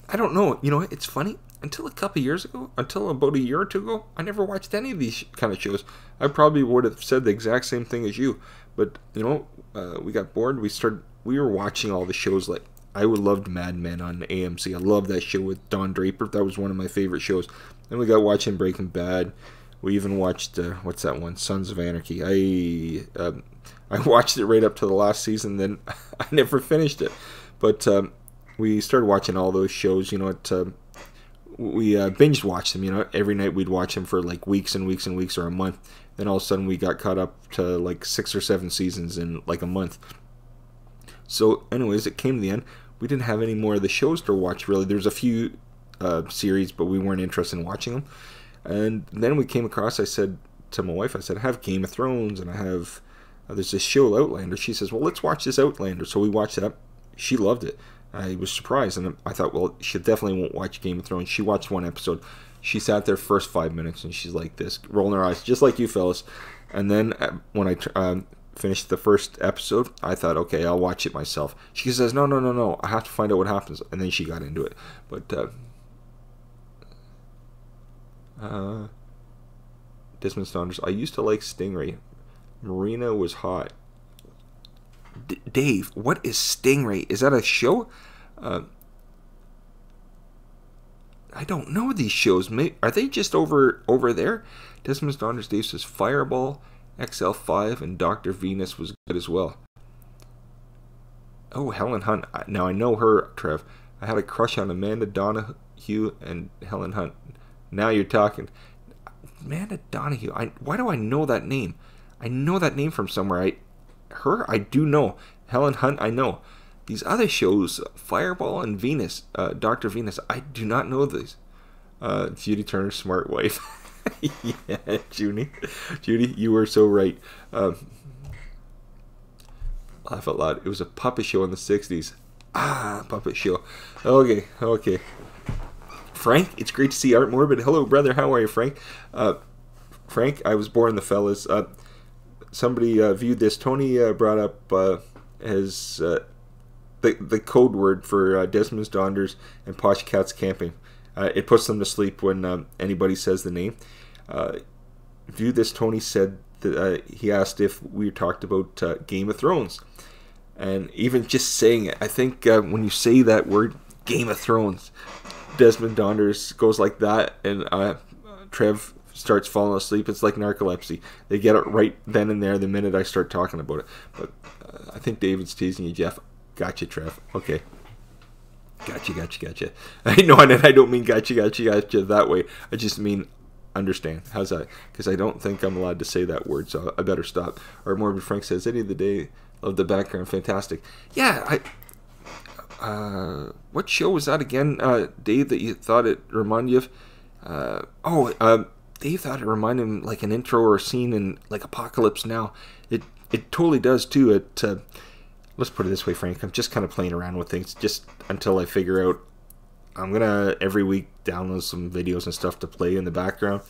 [SPEAKER 1] I don't know. You know, it's funny. Until a couple years ago, until about a year or two ago, I never watched any of these kind of shows. I probably would have said the exact same thing as you. But, you know, we got bored. We were watching all the shows. Like, I loved Mad Men on AMC. I loved that show with Don Draper. That was one of my favorite shows. Then we got watching Breaking Bad. We even watched, what's that one? Sons of Anarchy. I watched it right up to the last season, then I never finished it. But we started watching all those shows, you know, we binge watched them, you know, every night we'd watch them for like weeks and weeks and weeks or a month. Then all of a sudden we got caught up to like 6 or 7 seasons in like a month. So anyways, it came to the end. We didn't have any more of the shows to watch really. There's a few series, but we weren't interested in watching them. And then we came across, I said to my wife, I said, I have Game of Thrones and I have, there's this show Outlander. She says, well, let's watch this Outlander. So we watched that. She loved it. I was surprised, and I thought, well, she definitely won't watch Game of Thrones. She watched one episode. She sat there first 5 minutes, and she's like this, rolling her eyes, just like you fellas. And then when I finished the first episode, I thought, okay, I'll watch it myself. She says, no, I have to find out what happens. And then she got into it. But Desmond Saunders, I used to like Stingray. Marina was hot. Dave, what is Stingray? Is that a show? I don't know these shows. Are they just over there? Desmond's Daughters, Dave says Fireball, XL5, and Dr. Venus was good as well. Oh, Helen Hunt. Now I know her, Trev. I had a crush on Amanda Donahue and Helen Hunt. Now you're talking. Amanda Donahue. Why do I know that name? I know that name from somewhere. Her, I do know. Helen Hunt, I know. These other shows, Fireball and Venus, Dr. Venus, I do not know these. Judy Turner's smart wife. Yeah, Judy, you were so right. Laugh out loud. It was a puppet show in the 60s. Puppet show. Okay. Frank, it's great to see Art Morbid. Hello, brother. How are you, Frank? Frank, I was born the fellas. Somebody viewed this. Tony brought up as the code word for Desmond's Donders and Posh Cats Camping. It puts them to sleep when anybody says the name. Viewed this. Tony said that he asked if we talked about Game of Thrones. And even just saying it, I think when you say that word, Game of Thrones, Desmond Donders goes like that, and Trev starts falling asleep. It's like narcolepsy. They get it right then and there the minute I start talking about it. But I think David's teasing you, Jeff. Gotcha, Trev. Okay. Gotcha. I know, and I don't mean gotcha that way. I just mean understand. How's that? Because I don't think I'm allowed to say that word, so I better stop. Or Morbid Frank says, any of the day, love the background, fantastic. Yeah, what show was that again, Dave, that you thought it reminded you of? Dave thought it reminded him like an intro or a scene in like Apocalypse Now. It totally does too. Let's put it this way, Frank. I'm just kind of playing around with things just until I figure out. I'm gonna every week download some videos and stuff to play in the background,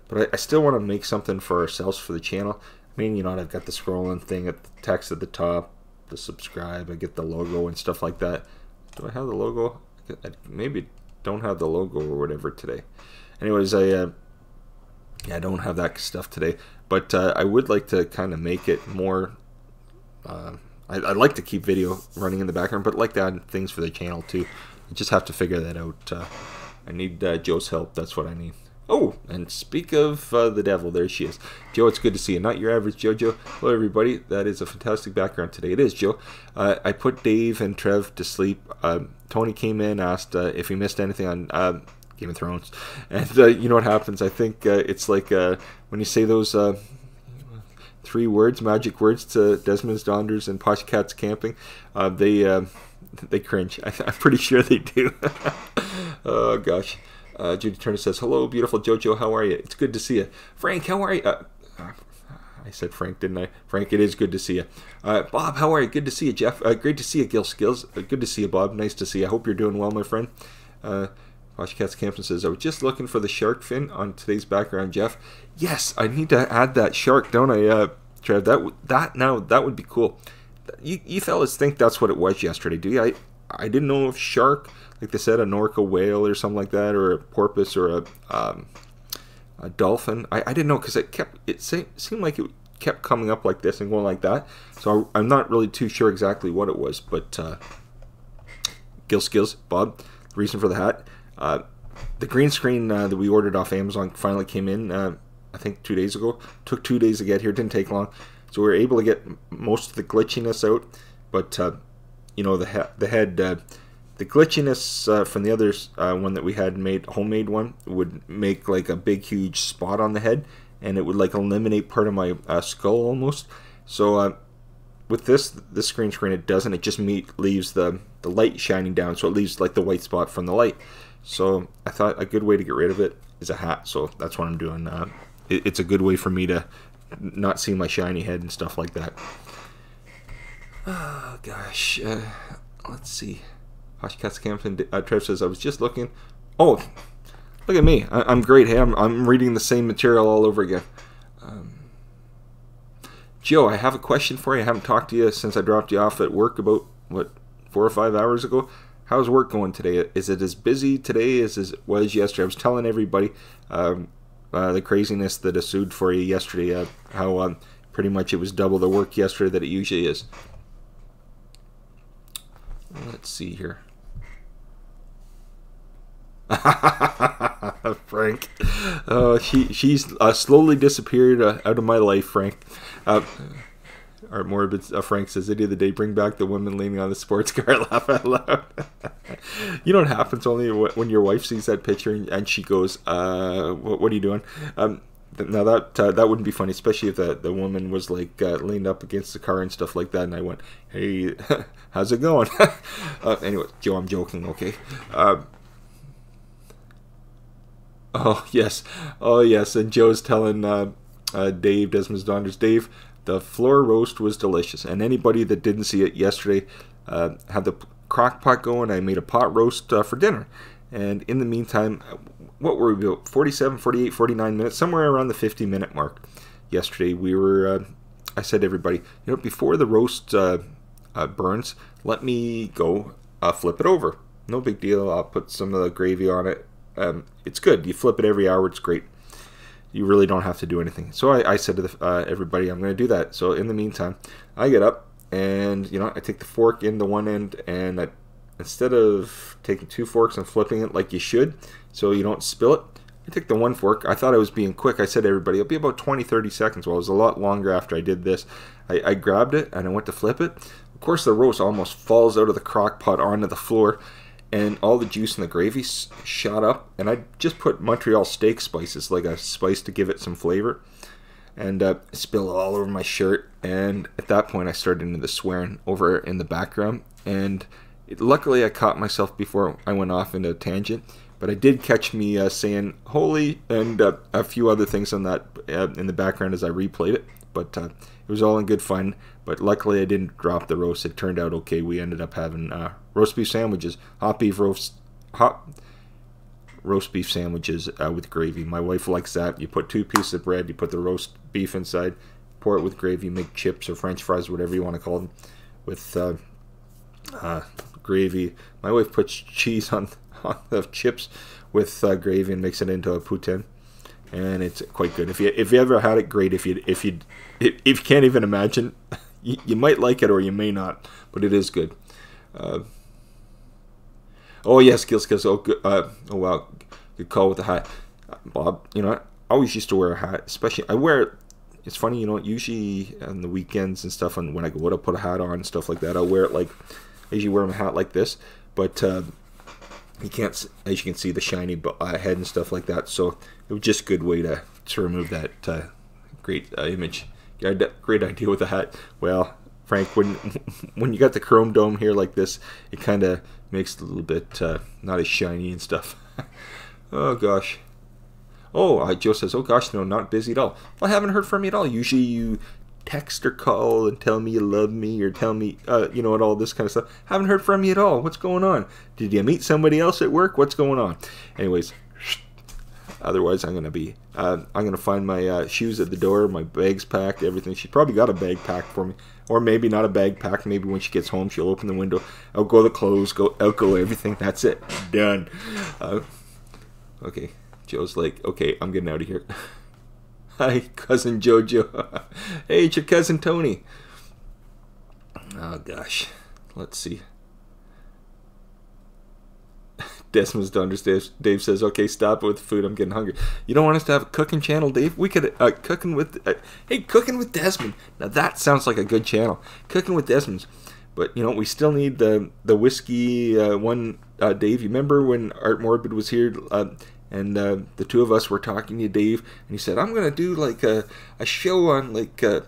[SPEAKER 1] but I still want to make something for ourselves for the channel. I mean, you know, I've got the scrolling thing at the text at the top, the subscribe. I get the logo and stuff like that. Do I have the logo? I maybe don't have the logo or whatever today. Anyways, Yeah, I don't have that stuff today, but I would like to kind of make it more. I'd like to keep video running in the background, but I'd like to add things for the channel too. I just have to figure that out. I need Joe's help. That's what I need. Oh, and speak of the devil, there she is. Joe, it's good to see you. Not your average JoJo. Hello, everybody. That is a fantastic background today. It is, Joe. I put Dave and Trev to sleep. Tony came in, asked if he missed anything on Game of Thrones. And you know what happens? I think it's like when you say those 3 words, magic words to Desmond's Donders and Posh Cats Camping, they cringe. I'm pretty sure they do. Oh, gosh. Judy Turner says, hello, beautiful JoJo. How are you? It's good to see you. Frank, how are you? I said Frank, didn't I? Frank, it is good to see you. Bob, how are you? Good to see you, Jeff. Great to see you, Gil Skills. Good to see you, Bob. Nice to see you. I hope you're doing well, my friend. Posh Cats Camping says, I was just looking for the shark fin on today's background, Jeff. Yes, I need to add that shark, don't I, Trev? That would be cool. You fellas think that's what it was yesterday, do you? I didn't know if shark, like they said, a Norco whale or something like that, or a porpoise or a dolphin. I didn't know because it seemed like it kept coming up like this and going like that. So I'm not really too sure exactly what it was, but Gil Skills, Bob, the reason for the hat. The green screen that we ordered off Amazon finally came in, I think 2 days ago. Took 2 days to get here, didn't take long. So we were able to get most of the glitchiness out. But, you know, the head, the glitchiness from the other one that we had made, homemade one, would make like a big, huge spot on the head. And it would like eliminate part of my skull almost. So with this green screen, it doesn't. It just leaves the light shining down. So it leaves like the white spot from the light. So I thought a good way to get rid of it is a hat. So that's what I'm doing. It's a good way for me to not see my shiny head and stuff like that. Oh, gosh. Let's see. Posh Cats Camping. Trev says, I was just looking. Oh, look at me. I'm great. Hey, I'm reading the same material all over again. Joe, I have a question for you. I haven't talked to you since I dropped you off at work about, 4 or 5 hours ago. How's work going today? Is it as busy today as it was yesterday? I was telling everybody the craziness that ensued for you yesterday, how pretty much it was double the work yesterday that it usually is. Let's see here. Frank. She's slowly disappeared out of my life, Frank. Our morbid Frank says, any of the day, bring back the woman leaning on the sports car. Laugh out loud. You know what happens only when your wife sees that picture and she goes, what are you doing? Now that wouldn't be funny, especially if the woman was like leaned up against the car and stuff like that, and I went, hey, how's it going? Anyway, Joe, I'm joking, okay? Oh yes, and Joe's telling Dave, Desmond's Donders, Dave, the floor roast was delicious, and anybody that didn't see it yesterday, had the crock pot going. I made a pot roast for dinner, and in the meantime, what were we about, 47, 48, 49 minutes, somewhere around the 50-minute mark yesterday. We were, I said to everybody, you know, before the roast burns, let me go flip it over. No big deal. I'll put some of the gravy on it. It's good. You flip it every hour. It's great. You really don't have to do anything. So I said to everybody, I'm going to do that. So in the meantime, I get up and, you know, I take the fork in the one end, and instead of taking 2 forks and flipping it like you should so you don't spill it, I took the 1 fork. I thought I was being quick. I said to everybody, it'll be about 20-30 seconds. Well, it was a lot longer after I did this. I grabbed it and I went to flip it. Of course, the roast almost falls out of the crock pot onto the floor, and all the juice and the gravy shot up, and I just put Montreal steak spices, like a spice to give it some flavor, and spilled all over my shirt. And at that point I started into the swearing over in the background, and luckily I caught myself before I went off into a tangent, but I did catch me saying holy and a few other things on that in the background as I replayed it, but it was all in good fun. But luckily I didn't drop the roast. It turned out okay. We ended up having roast beef sandwiches, hot roast beef sandwiches with gravy. My wife likes that. You put 2 pieces of bread, you put the roast beef inside, pour it with gravy, make chips or French fries, whatever you want to call them, with gravy. My wife puts cheese on the chips with gravy and makes it into a poutine. and it's quite good. If you ever had it, great. If you can't even imagine, you might like it or you may not, but it is good. Oh yes, skills. Oh good. Oh wow, good call with the hat, Bob. You know, I always used to wear a hat, especially I wear it. It's funny, you know, usually on the weekends and stuff, and when I go out, I put a hat on and stuff like that. I'll wear it like, I usually wear my hat like this, but you can't, as you can see, the shiny head and stuff like that. So it was just a good way to remove that great image. You had a great idea with the hat. Well, Frank, when you got the chrome dome here like this, it kind of makes it a little bit not as shiny and stuff. Oh gosh. Oh, Joe says, oh gosh, no, not busy at all. Well, I haven't heard from you at all. Usually you text or call and tell me you love me or tell me, you know, and all this kind of stuff. Haven't heard from you at all. What's going on? Did you meet somebody else at work? What's going on? Anyways, otherwise I'm going to find my shoes at the door, my bags packed, everything. She probably got a bag packed for me. Or maybe not a bag packed. Maybe when she gets home, she'll open the window. Out go the clothes, out go everything. That's it. Done. Okay. Joe's like, okay, I'm getting out of here. Hi, cousin Jojo. Hey, it's your cousin Tony. Oh, gosh. Let's see. Desmond's daughter, Dave says, okay, stop with the food. I'm getting hungry. You don't want us to have a cooking channel, Dave? We could, cooking with, hey, cooking with Desmond. Now, that sounds like a good channel. Cooking with Desmond's. But, you know, we still need the whiskey one, Dave. You remember when Art Morbid was here? And the two of us were talking to Dave, and he said, I'm going to do like a show on like a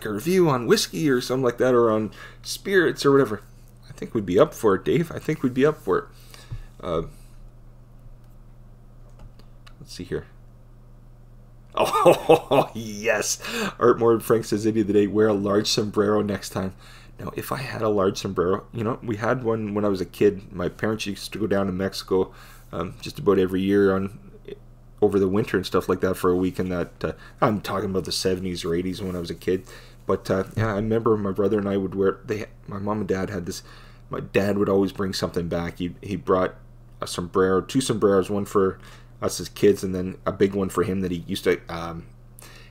[SPEAKER 1] review on whiskey or something like that, or on spirits or whatever. I think we'd be up for it, Dave. I think we'd be up for it. Let's see here. Oh, yes. Art Morbid Frank says, Idiot of the Day, wear a large sombrero next time. Now, if I had a large sombrero, you know, we had one when I was a kid. My parents used to go down to Mexico just about every year over the winter and stuff like that for a week. And that I'm talking about the 70s or 80s when I was a kid. But yeah, I remember my brother and I would wear. My mom and dad had this. My dad would always bring something back. He brought a sombrero, two sombreros, one for us as kids, and then a big one for him that he used to.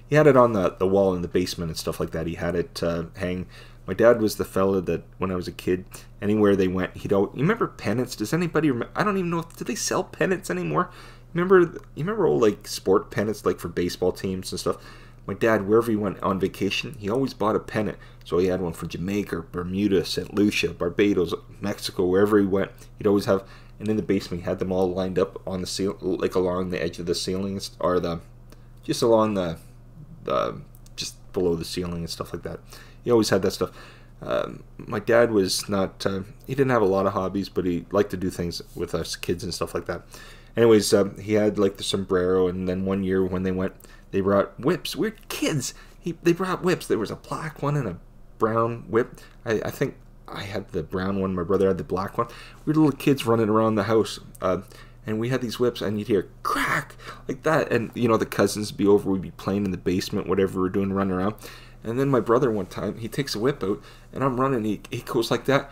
[SPEAKER 1] He had it on the wall in the basement and stuff like that. He had it hang. My dad was the fella that when I was a kid, anywhere they went, he'd always. You remember pennants? Does anybody remember? I don't even know. Do they sell pennants anymore? You remember old like sport pennants like for baseball teams and stuff? My dad, wherever he went on vacation, he always bought a pennant. So he had one for Jamaica, Bermuda, St. Lucia, Barbados, Mexico, wherever he went. He'd always have, and in the basement, he had them all lined up on the ceiling, like along the edge of the ceilings, or just along the just below the ceiling and stuff like that. He always had that stuff. My dad was not, he didn't have a lot of hobbies, but he liked to do things with us kids and stuff like that. Anyways, he had like the sombrero, and then one year when they went, they brought whips. We're kids. They brought whips. There was a black one and a brown whip. I think I had the brown one. My brother had the black one. We were little kids running around the house, and we had these whips, and you'd hear crack like that. And you know, the cousins would be over. We'd be playing in the basement, whatever we're doing, running around. And then my brother one time, he takes a whip out, and I'm running. He goes like that,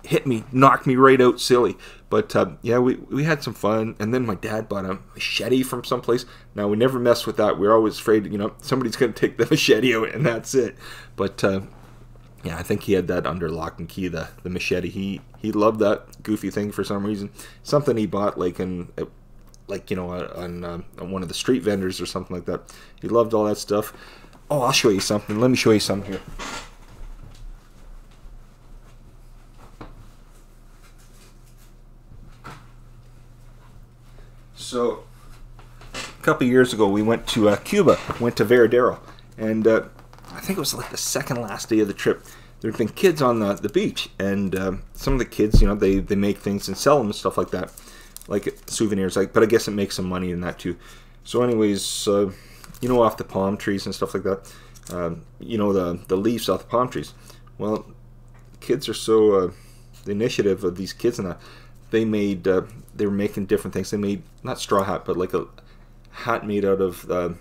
[SPEAKER 1] hit me, knocked me right out, silly. But yeah, we had some fun. And then my dad bought a machete from someplace. Now we never messed with that. We're always afraid, you know, somebody's gonna take the machete out, and that's it. But yeah, I think he had that under lock and key, the machete. He loved that goofy thing for some reason. Something he bought like in. Like, you know, on one of the street vendors or something like that. He loved all that stuff. Oh, I'll show you something. Let me show you something here. So, a couple years ago, we went to Cuba. Went to Veradero. And I think it was like the second last day of the trip. There had been kids on the beach. And some of the kids, you know, they make things and sell them and stuff like that. Like souvenirs, but I guess it makes some money in that too. So anyways, you know, off the palm trees and stuff like that, you know, the leaves off the palm trees. Well, kids are so, the initiative of these kids and that, they were making different things. They made, not straw hat, but like a hat made out of the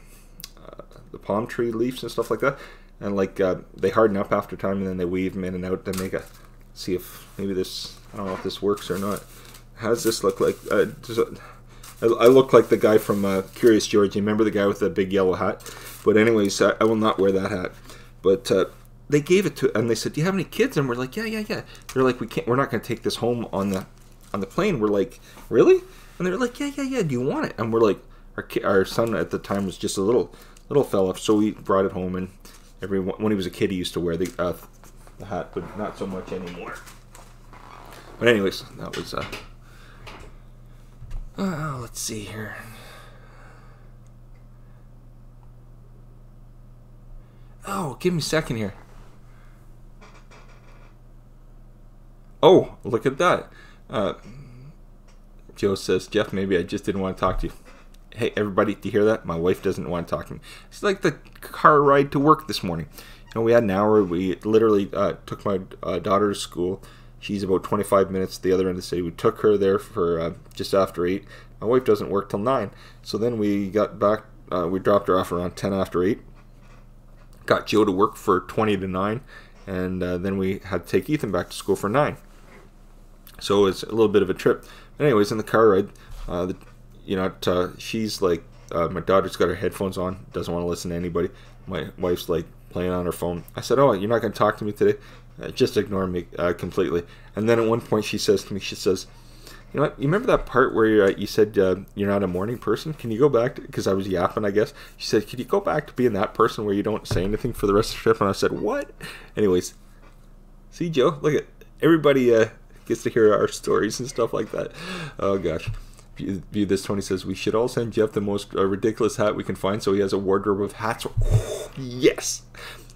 [SPEAKER 1] palm tree leaves and stuff like that. And like, they harden up after time, and then they weave them in and out to make see if maybe this, I don't know if this works or not. How does this look like? I look like the guy from Curious George. You remember the guy with the big yellow hat? But anyways, I will not wear that hat. But they gave it to, and they said, "Do you have any kids?" And we're like, "Yeah." They're like, We're not going to take this home on the plane." We're like, "Really?" And they're like, "Yeah. Do you want it?" And we're like, our son at the time was just a little fella, so we brought it home. And when he was a kid, he used to wear the hat, but not so much anymore. But anyways, that was. Let's see here. Oh, give me a second here. Oh, look at that. Joe says, "Jeff, maybe I just didn't want to talk to you." Hey, everybody, do you hear that? My wife doesn't want to talk to me. It's like the car ride to work this morning. We had an hour. We literally took my daughter to school. She's about 25 minutes at the other end of the city. We took her there for just after 8. My wife doesn't work till 9. So then we got back. We dropped her off around 10 after 8. Got Joe to work for 20 to 9. And then we had to take Ethan back to school for 9. So it's a little bit of a trip. But anyways, in the car ride, she's like, my daughter's got her headphones on, doesn't want to listen to anybody. My wife's like playing on her phone. I said, "Oh, you're not going to talk to me today? Just ignore me completely." And then at one point she says to me, she says, "You know what? You remember that part where you said you're not a morning person? Can you go back to," because I was yapping, I guess. She said, "Can you go back to being that person where you don't say anything for the rest of the trip?" And I said, "What?" Anyways, see, Joe, look at everybody gets to hear our stories and stuff like that. Oh gosh. View this. Tony says we should all send Jeff the most ridiculous hat we can find, so he has a wardrobe of hats. Oh, yes.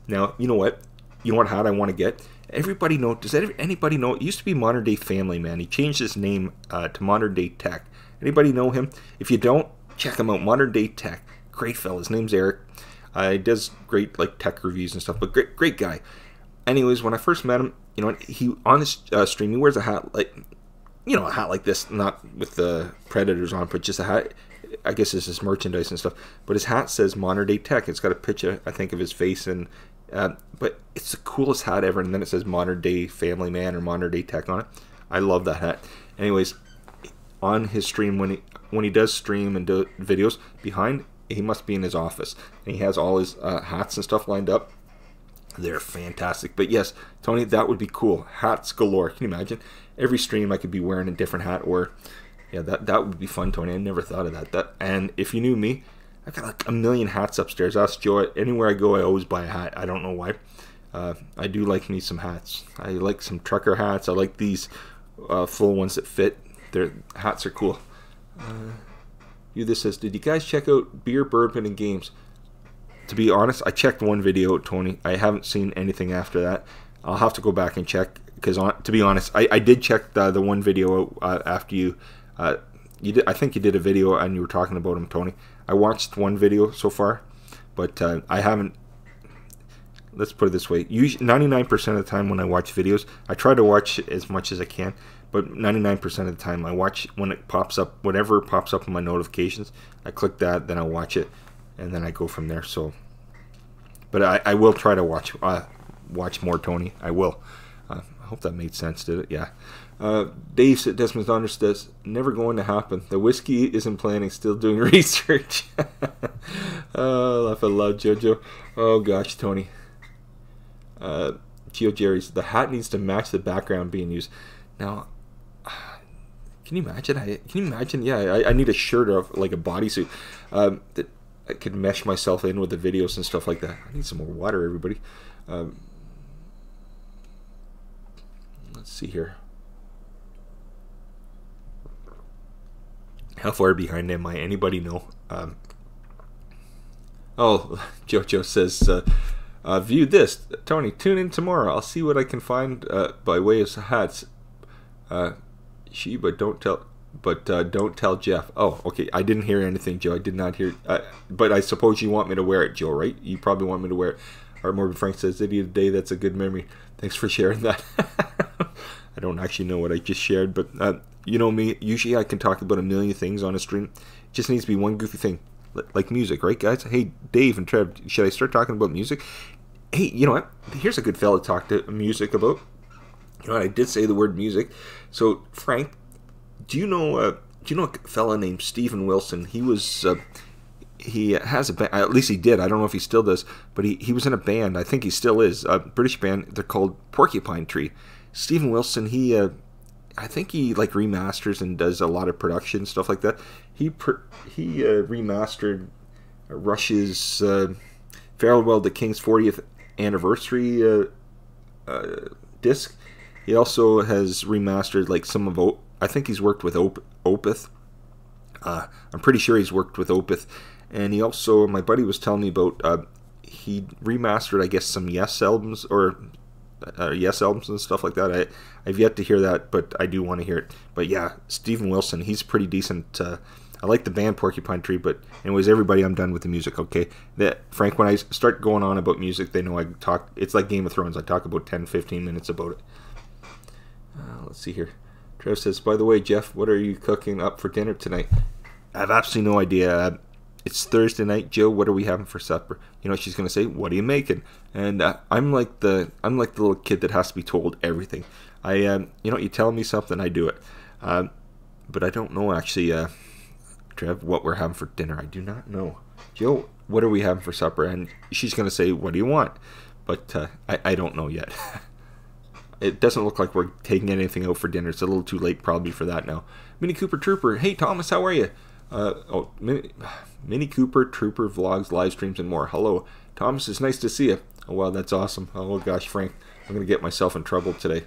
[SPEAKER 1] Now you know what? You know what hat I want to get? Everybody know? Does anybody know? It used to be Modern Day Family Man. He changed his name to Modern Day Tech. Anybody know him? If you don't, check him out. Modern Day Tech. Great fella. His name's Eric. He does great like tech reviews and stuff. But great guy. Anyways, when I first met him, he on this stream he wears a hat like. A hat like this, not with the Predators on, but just a hat. I guess this is merchandise and stuff. But his hat says Modern Day Tech. It's got a picture, I think, of his face, and but it's the coolest hat ever. And then it says Modern Day Family Man or Modern Day Tech on it. I love that hat. Anyways, on his stream, when he does stream and do videos, behind he must be in his office, and he has all his hats and stuff lined up. They're fantastic. But yes, Tony, that would be cool. Hats galore. Can you imagine? Every stream I could be wearing a different hat, or yeah, that would be fun, Tony. I never thought of that. And if you knew me, I got like a million hats upstairs. Ask Joe. Anywhere I go, I always buy a hat. I don't know why. I do like me some hats. I like some trucker hats. I like these full ones that fit. Their hats are cool. This says, "Did you guys check out beer, bourbon, and games?" To be honest, I checked one video, Tony. I haven't seen anything after that. I'll have to go back and check, because to be honest, I did check the one video after you did. I think you did a video and you were talking about him, Tony. I watched one video so far, but I haven't. Let's put it this way: 99% of the time when I watch videos, I try to watch as much as I can, but 99% of the time I watch when it pops up, whatever pops up in my notifications. I click that, then I watch it, and then I go from there. So, but I will try to watch more, Tony. I will. I hope that made sense, did it? Yeah. Dave said, Desmond Donner says, "Never going to happen. The whiskey isn't planning, still doing research." Laugh out loud, Jojo. Oh gosh, Tony. Geo Jerry's, "The hat needs to match the background being used." Now, can you imagine? Yeah, I need a shirt of like a bodysuit that I could mesh myself in with the videos and stuff like that. I need some more water, everybody. Let's see here. How far behind am I? Anybody know? Jojo says, "View this, Tony. Tune in tomorrow. I'll see what I can find by way of hats. Don't tell Jeff." Oh, okay. I didn't hear anything, Joe. I did not hear. But I suppose you want me to wear it, Joe, right? You probably want me to wear it. Art Morgan Frank says, "Idiot of the day. That's a good memory. Thanks for sharing that." I don't actually know what I just shared, but you know me. Usually I can talk about a million things on a stream. It just needs to be one goofy thing, like music, right, guys? Hey, Dave and Trev, should I start talking about music? Hey, you know what? Here's a good fella to talk to music about. You know what? I did say the word music. So, Frank, do you know Do you know a fella named Steven Wilson? He was he has a band, at least he did. I don't know if he still does, but he was in a band. I think he still is, a British band. They're called Porcupine Tree. Steven Wilson, I think he like remasters and does a lot of production stuff like that. He remastered Rush's Farewell to King's 40th anniversary disc. He also has remastered like some of I think he's worked with Opeth. I'm pretty sure he's worked with Opeth. And he also, my buddy was telling me about, he remastered, I guess, some Yes albums, or Yes albums and stuff like that. I've yet to hear that, but I do want to hear it. But yeah, Steven Wilson, he's pretty decent. I like the band Porcupine Tree, but anyways, everybody, I'm done with the music, okay? Frank, when I start going on about music, they know I talk, it's like Game of Thrones. I talk about 10, 15 minutes about it. Let's see here. Trev says, by the way, Jeff, what are you cooking up for dinner tonight? I have absolutely no idea. It's Thursday night, Joe. What are we having for supper? You know what she's gonna say? What are you making? And I'm like the little kid that has to be told everything. You tell me something, I do it. But I don't know actually, Trev, what we're having for dinner. I do not know. Joe, what are we having for supper? And she's gonna say, what do you want? But I don't know yet. It doesn't look like we're taking anything out for dinner. It's a little too late probably for that now. Mini Cooper Trooper. Hey, Thomas, how are you? Mini Cooper Trooper vlogs, live streams, and more. Hello, Thomas. It's nice to see you. Oh, wow, that's awesome. Oh, gosh, Frank. I'm going to get myself in trouble today.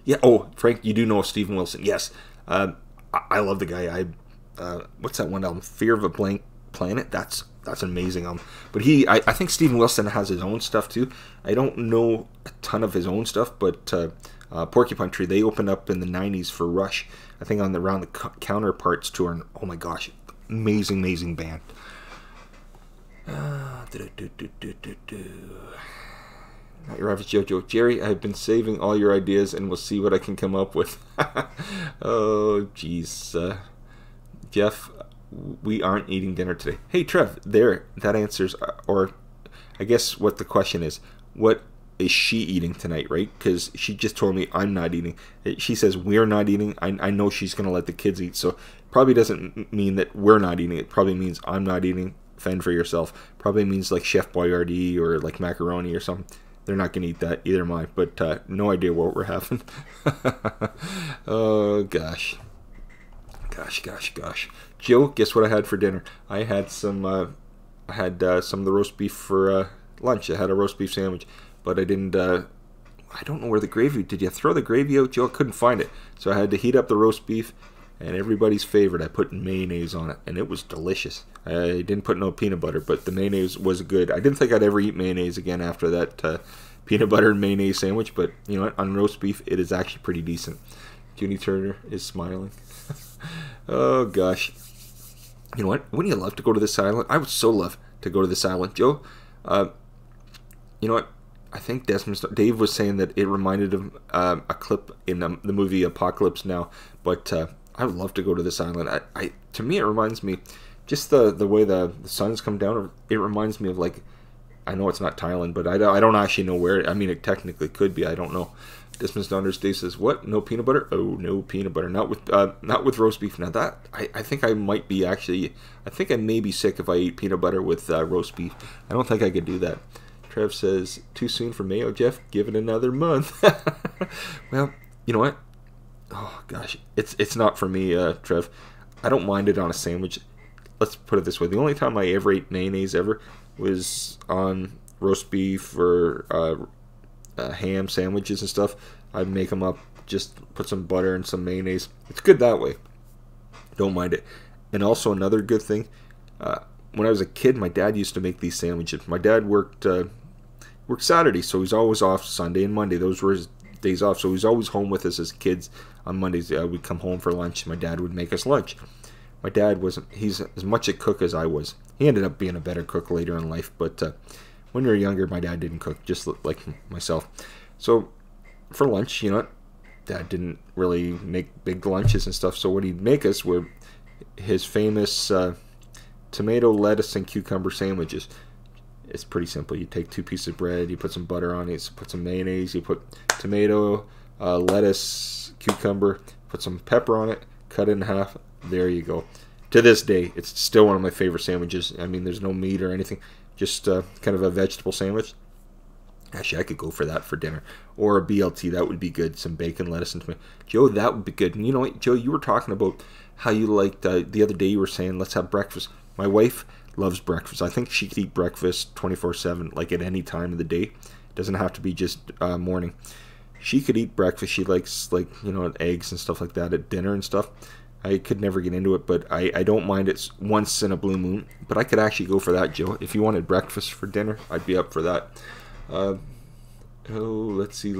[SPEAKER 1] Yeah, oh, Frank, you do know Steven Wilson. Yes. I love the guy. What's that one album? Fear of a Blank Planet? That's an amazing album. But I think Steven Wilson has his own stuff too. I don't know a ton of his own stuff, but Porcupine Tree, they opened up in the 90s for Rush. I think around the Counterparts tour. And oh my gosh, amazing band. Not your average JoJo. Jerry, I've been saving all your ideas and we'll see what I can come up with. Oh, jeez. Jeff, we aren't eating dinner today. Hey, Trev, that answers, or I guess what the question is, what is she eating tonight, right? Because she just told me I'm not eating. She says we're not eating. I know she's going to let the kids eat, so probably doesn't mean that we're not eating. It probably means I'm not eating. Fend for yourself. Probably means like Chef Boyardee or like macaroni or something. They're not going to eat that, either am I, but no idea what we're having. Oh, gosh. Gosh. Joe, guess what I had for dinner? I had some of the roast beef for lunch. I had a roast beef sandwich, but I didn't, I don't know where the gravy, did you throw the gravy out, Joe? I couldn't find it. So I had to heat up the roast beef, and everybody's favorite, I put mayonnaise on it, and it was delicious. I didn't put no peanut butter, but the mayonnaise was good. I didn't think I'd ever eat mayonnaise again after that peanut butter and mayonnaise sandwich, but you know what, on roast beef, it is actually pretty decent. Junie Turner is smiling. Oh, gosh. You know what? Wouldn't you love to go to this island? I would so love to go to this island. Joe, you know what? I think Dave was saying that it reminded him a clip in the movie Apocalypse Now, but I would love to go to this island. To me, it reminds me, just the way the sun's come down, it reminds me of, like, I know it's not Thailand, but I don't actually know where. I mean, it technically could be. I don't know. Dismas Donders Day says, what? No peanut butter? Oh, no peanut butter. Not with roast beef. Now that, I think I might be actually, I think I may be sick if I eat peanut butter with roast beef. I don't think I could do that. Trev says, too soon for mayo, Jeff? Give it another month. Well, you know what? Oh, gosh. It's not for me, Trev. I don't mind it on a sandwich. Let's put it this way. The only time I ever ate mayonnaise ever was on roast beef or ham sandwiches and stuff. I'd make them up, just put some butter and some mayonnaise. It's good that way. Don't mind it. And also another good thing, when I was a kid, my dad used to make these sandwiches. My dad worked Saturday, so he's always off Sunday and Monday. Those were his days off, so he's always home with us as kids. On Mondays, we'd come home for lunch. My dad would make us lunch. My dad he's as much a cook as I was. He ended up being a better cook later in life, but when we were younger, my dad didn't cook, just like myself. So for lunch, you know what? Dad didn't really make big lunches and stuff, so what he'd make us were his famous tomato, lettuce, and cucumber sandwiches. It's pretty simple. You take 2 pieces of bread, you put some butter on it, you put some mayonnaise, you put tomato, lettuce, cucumber, put some pepper on it, cut it in half. There you go. To this day, it's still one of my favorite sandwiches. I mean, there's no meat or anything, just kind of a vegetable sandwich. Actually, I could go for that for dinner. Or a BLT, that would be good. Some bacon, lettuce, and tomato. Joe, that would be good. And you know what, Joe, you were talking about how you liked, the other day you were saying, let's have breakfast. My wife loves breakfast. I think she could eat breakfast 24/7, like at any time of the day. It doesn't have to be just morning. She could eat breakfast. She likes, like, you know, eggs and stuff like that at dinner and stuff. I could never get into it, but I don't mind it once in a blue moon. But I could actually go for that, Joe. If you wanted breakfast for dinner, I'd be up for that. Oh, let's see.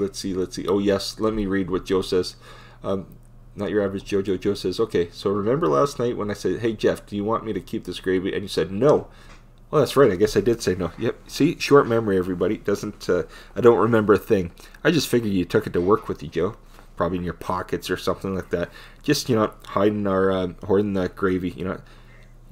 [SPEAKER 1] Oh, yes, let me read what Joe says. Not your average Joe. Joe says, okay, so remember last night when I said, hey, Jeff, do you want me to keep this gravy? And you said, no. Well, that's right. I guess I did say no. Yep. See, short memory, everybody. I don't remember a thing. I just figured you took it to work with you, Joe. Probably in your pockets or something like that. Just, you know, hoarding that gravy, you know.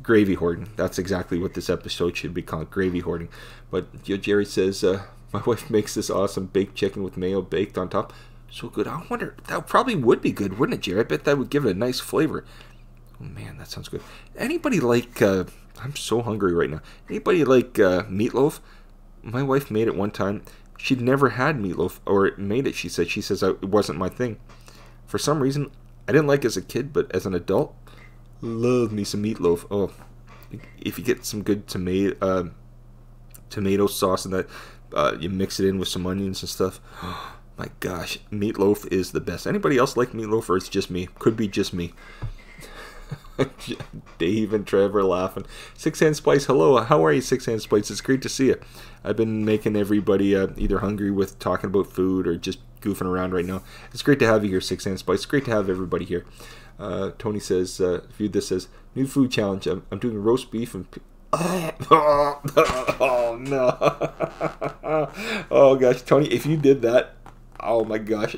[SPEAKER 1] Gravy hoarding. That's exactly what this episode should be called, gravy hoarding. But Jerry says, my wife makes this awesome baked chicken with mayo baked on top. So good. I wonder, that probably would be good, wouldn't it, Jerry? I bet that would give it a nice flavor. Oh, man, that sounds good. Anybody like, I'm so hungry right now. Anybody like meatloaf? My wife made it one time. She'd never had meatloaf, or made it, she said. She says it wasn't my thing. For some reason, I didn't like it as a kid, but as an adult, love me some meatloaf. Oh, if you get some good tomato sauce and that, you mix it in with some onions and stuff. Oh, my gosh, meatloaf is the best. Anybody else like meatloaf, or it's just me? Could be just me. Dave and Trevor laughing. Six Hand Spice, hello. How are you, Six Hand Spice? It's great to see you. I've been making everybody either hungry with talking about food or just goofing around right now. It's great to have you here, Six Hand Spice. It's great to have everybody here. Tony says, viewed this as new food challenge. I'm doing roast beef and... Oh, no. Oh, gosh. Tony, if you did that, oh, my gosh.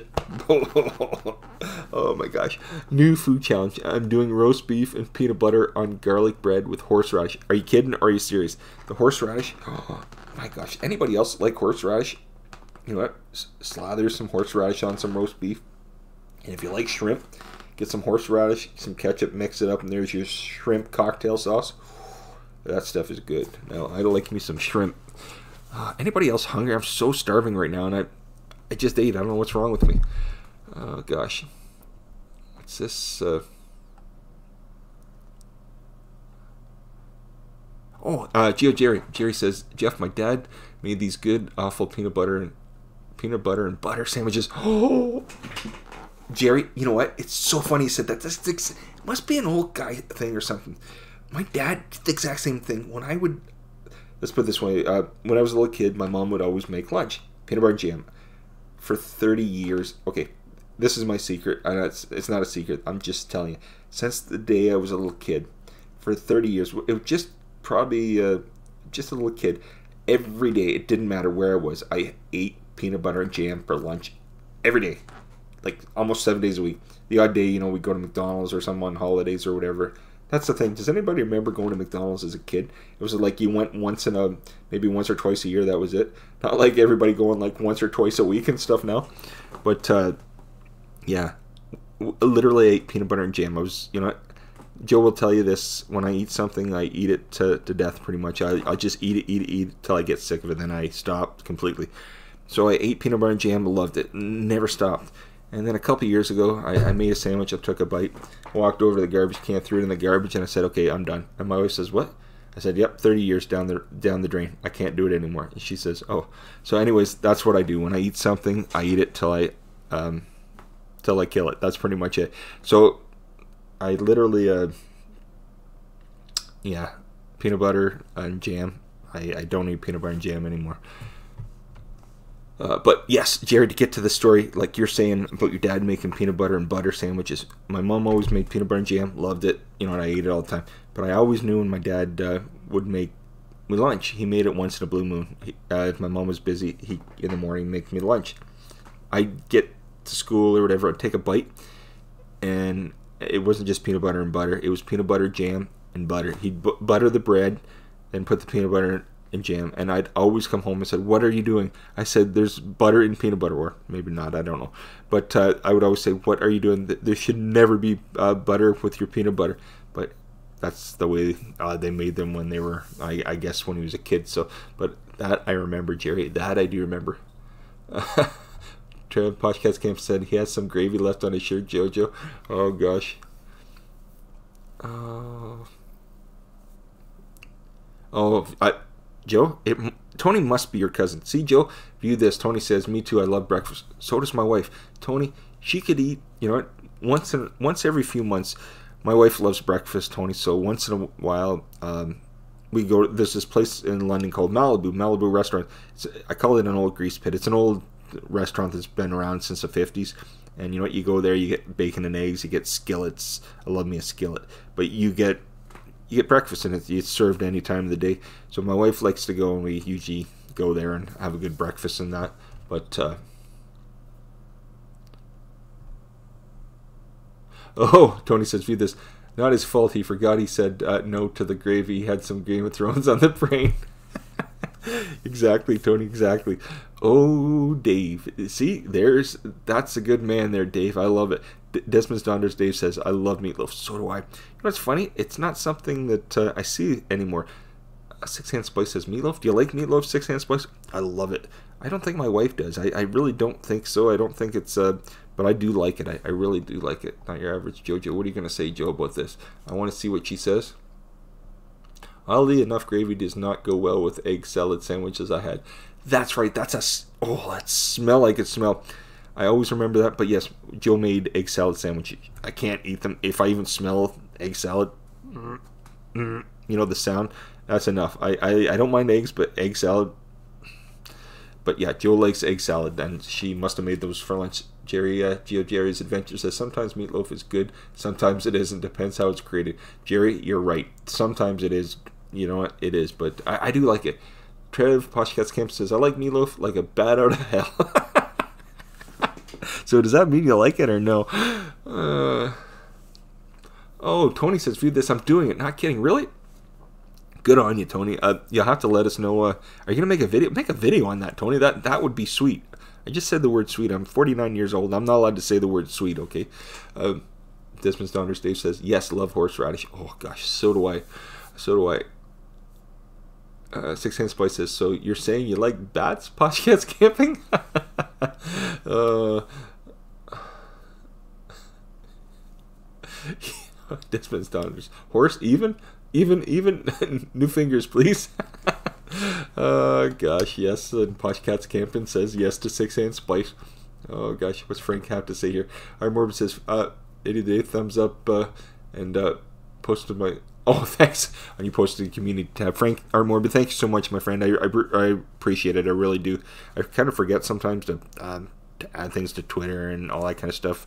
[SPEAKER 1] Oh, my gosh. New food challenge. I'm doing roast beef and peanut butter on garlic bread with horseradish. Are you kidding, or are you serious? The horseradish? Oh, my gosh. Anybody else like horseradish? You know what? Slather some horseradish on some roast beef. And if you like shrimp, get some horseradish, some ketchup, mix it up, and there's your shrimp cocktail sauce. That stuff is good. Now, I like me some shrimp. Anybody else hungry? I'm so starving right now, and I just ate. I don't know what's wrong with me. Oh, gosh. What's this? Jerry says, Jeff, my dad made these good, awful peanut butter and butter sandwiches. Oh, Jerry, you know what? It's so funny you said that. It must be an old guy thing or something. My dad did the exact same thing. Let's put it this way. When I was a little kid, my mom would always make lunch. Peanut butter and jam. For 30 years. Okay, this is my secret. I know it's not a secret. I'm just telling you. Since the day I was a little kid, for 30 years, it was just probably just a little kid. Every day, it didn't matter where I was, I ate peanut butter and jam for lunch. Every day. Like almost 7 days a week. The odd day, you know, we'd go to McDonald's or some on holidays or whatever. That's the thing. Does anybody remember going to McDonald's as a kid? It was like you went maybe once or twice a year. That was it. Not like everybody going like once or twice a week and stuff now. But yeah, literally ate peanut butter and jam. I was, you know, Joe will tell you this. When I eat something, I eat it to death pretty much. I just eat it till I get sick of it. Then I stop completely. So I ate peanut butter and jam. Loved it. Never stopped. And then a couple years ago, I made a sandwich. I took a bite, walked over to the garbage can, threw it in the garbage, and I said, okay, I'm done. And my wife says, what? I said, yep, 30 years down the drain. I can't do it anymore. And she says, oh. So anyways, that's what I do. When I eat something, I eat it till I kill it. That's pretty much it. So I literally, yeah, peanut butter and jam. I don't eat peanut butter and jam anymore. But yes, Jerry, to get to the story, like you're saying about your dad making peanut butter and butter sandwiches. My mom always made peanut butter and jam, loved it, you know, and I ate it all the time. But I always knew when my dad would make me lunch. He made it once in a blue moon. If my mom was busy, he in the morning make me lunch. I'd get to school or whatever, I'd take a bite, and it wasn't just peanut butter and butter. It was peanut butter, jam, and butter. He'd butter the bread, then put the peanut butter and jam, and I'd always come home and said, "What are you doing?" I said, "There's butter in peanut butter," or maybe not, I don't know. But I would always say, "What are you doing? There should never be butter with your peanut butter." But that's the way they made them when they were, I guess, when he was a kid. So, but that I remember, Jerry. That I do remember. Trev Podcast Camp said he has some gravy left on his shirt, Jojo. Oh gosh. Joe, Tony must be your cousin. See, Joe, view this. Tony says, "Me too. I love breakfast. So does my wife." Tony, she could eat. You know, once every few months. My wife loves breakfast, Tony. So once in a while, we go. There's this place in London called Malibu Restaurant. I call it an old grease pit. It's an old restaurant that's been around since the 50s. And you know what? You go there, you get bacon and eggs, you get skillets. I love me a skillet. But you get breakfast, and it's served any time of the day. So my wife likes to go, and we usually go there and have a good breakfast and that. But oh, Tony says, "View this. Not his fault. He forgot he said no to the gravy. He had some Game of Thrones on the brain." Exactly, Tony. Exactly. Oh, Dave. See, that's a good man there, Dave. I love it. Desmond's Donders, Dave says, "I love meatloaf." So do I. You know what's funny? It's not something that I see anymore. Six Hand Spice says, "Meatloaf? Do you like meatloaf, Six Hand Spice?" I love it. I don't think my wife does. I really don't think so. I don't think it's... but I do like it. I really do like it. Not your average Jojo. What are you going to say, Joe, about this? I want to see what she says. "Oddly enough, gravy does not go well with egg salad sandwiches I had." That's right. That smell I could smell. I always remember that. But yes, Joe made egg salad sandwiches. I can't eat them. If I even smell egg salad, you know the sound, that's enough. I don't mind eggs, but egg salad. But yeah, Joe likes egg salad, and she must have made those for lunch. Jerry's Adventure says, "Sometimes meatloaf is good, sometimes it isn't. Depends how it's created." Jerry, you're right. Sometimes it is. You know what? It is, but I do like it. Trev Poshcats Camp says, "I like meatloaf like a bat out of hell." So does that mean you like it or no? Oh, Tony says, "View this. I'm doing it." Not kidding. Really? Good on you, Tony. You'll have to let us know. Are you going to make a video? Make a video on that, Tony. That would be sweet. I just said the word sweet. I'm 49 years old. I'm not allowed to say the word sweet, okay? Desmond's Donders Dave says, "Yes, love horseradish." Oh, gosh, so do I. So do I. Six Hand Spice says, "So you're saying you like bats, Poshcats camping?" Desmond's Donders. Horse, even new fingers, please. Gosh, yes. And Poshcats Camping says yes to Six Hand Spice. Oh gosh, what's Frank have to say here? Our Morbid says, 88 thumbs up, and posted my... Oh, thanks. And you posted the community tab. Frank R. Morbid, thank you so much, my friend. I appreciate it. I really do. I kind of forget sometimes to add things to Twitter and all that kind of stuff.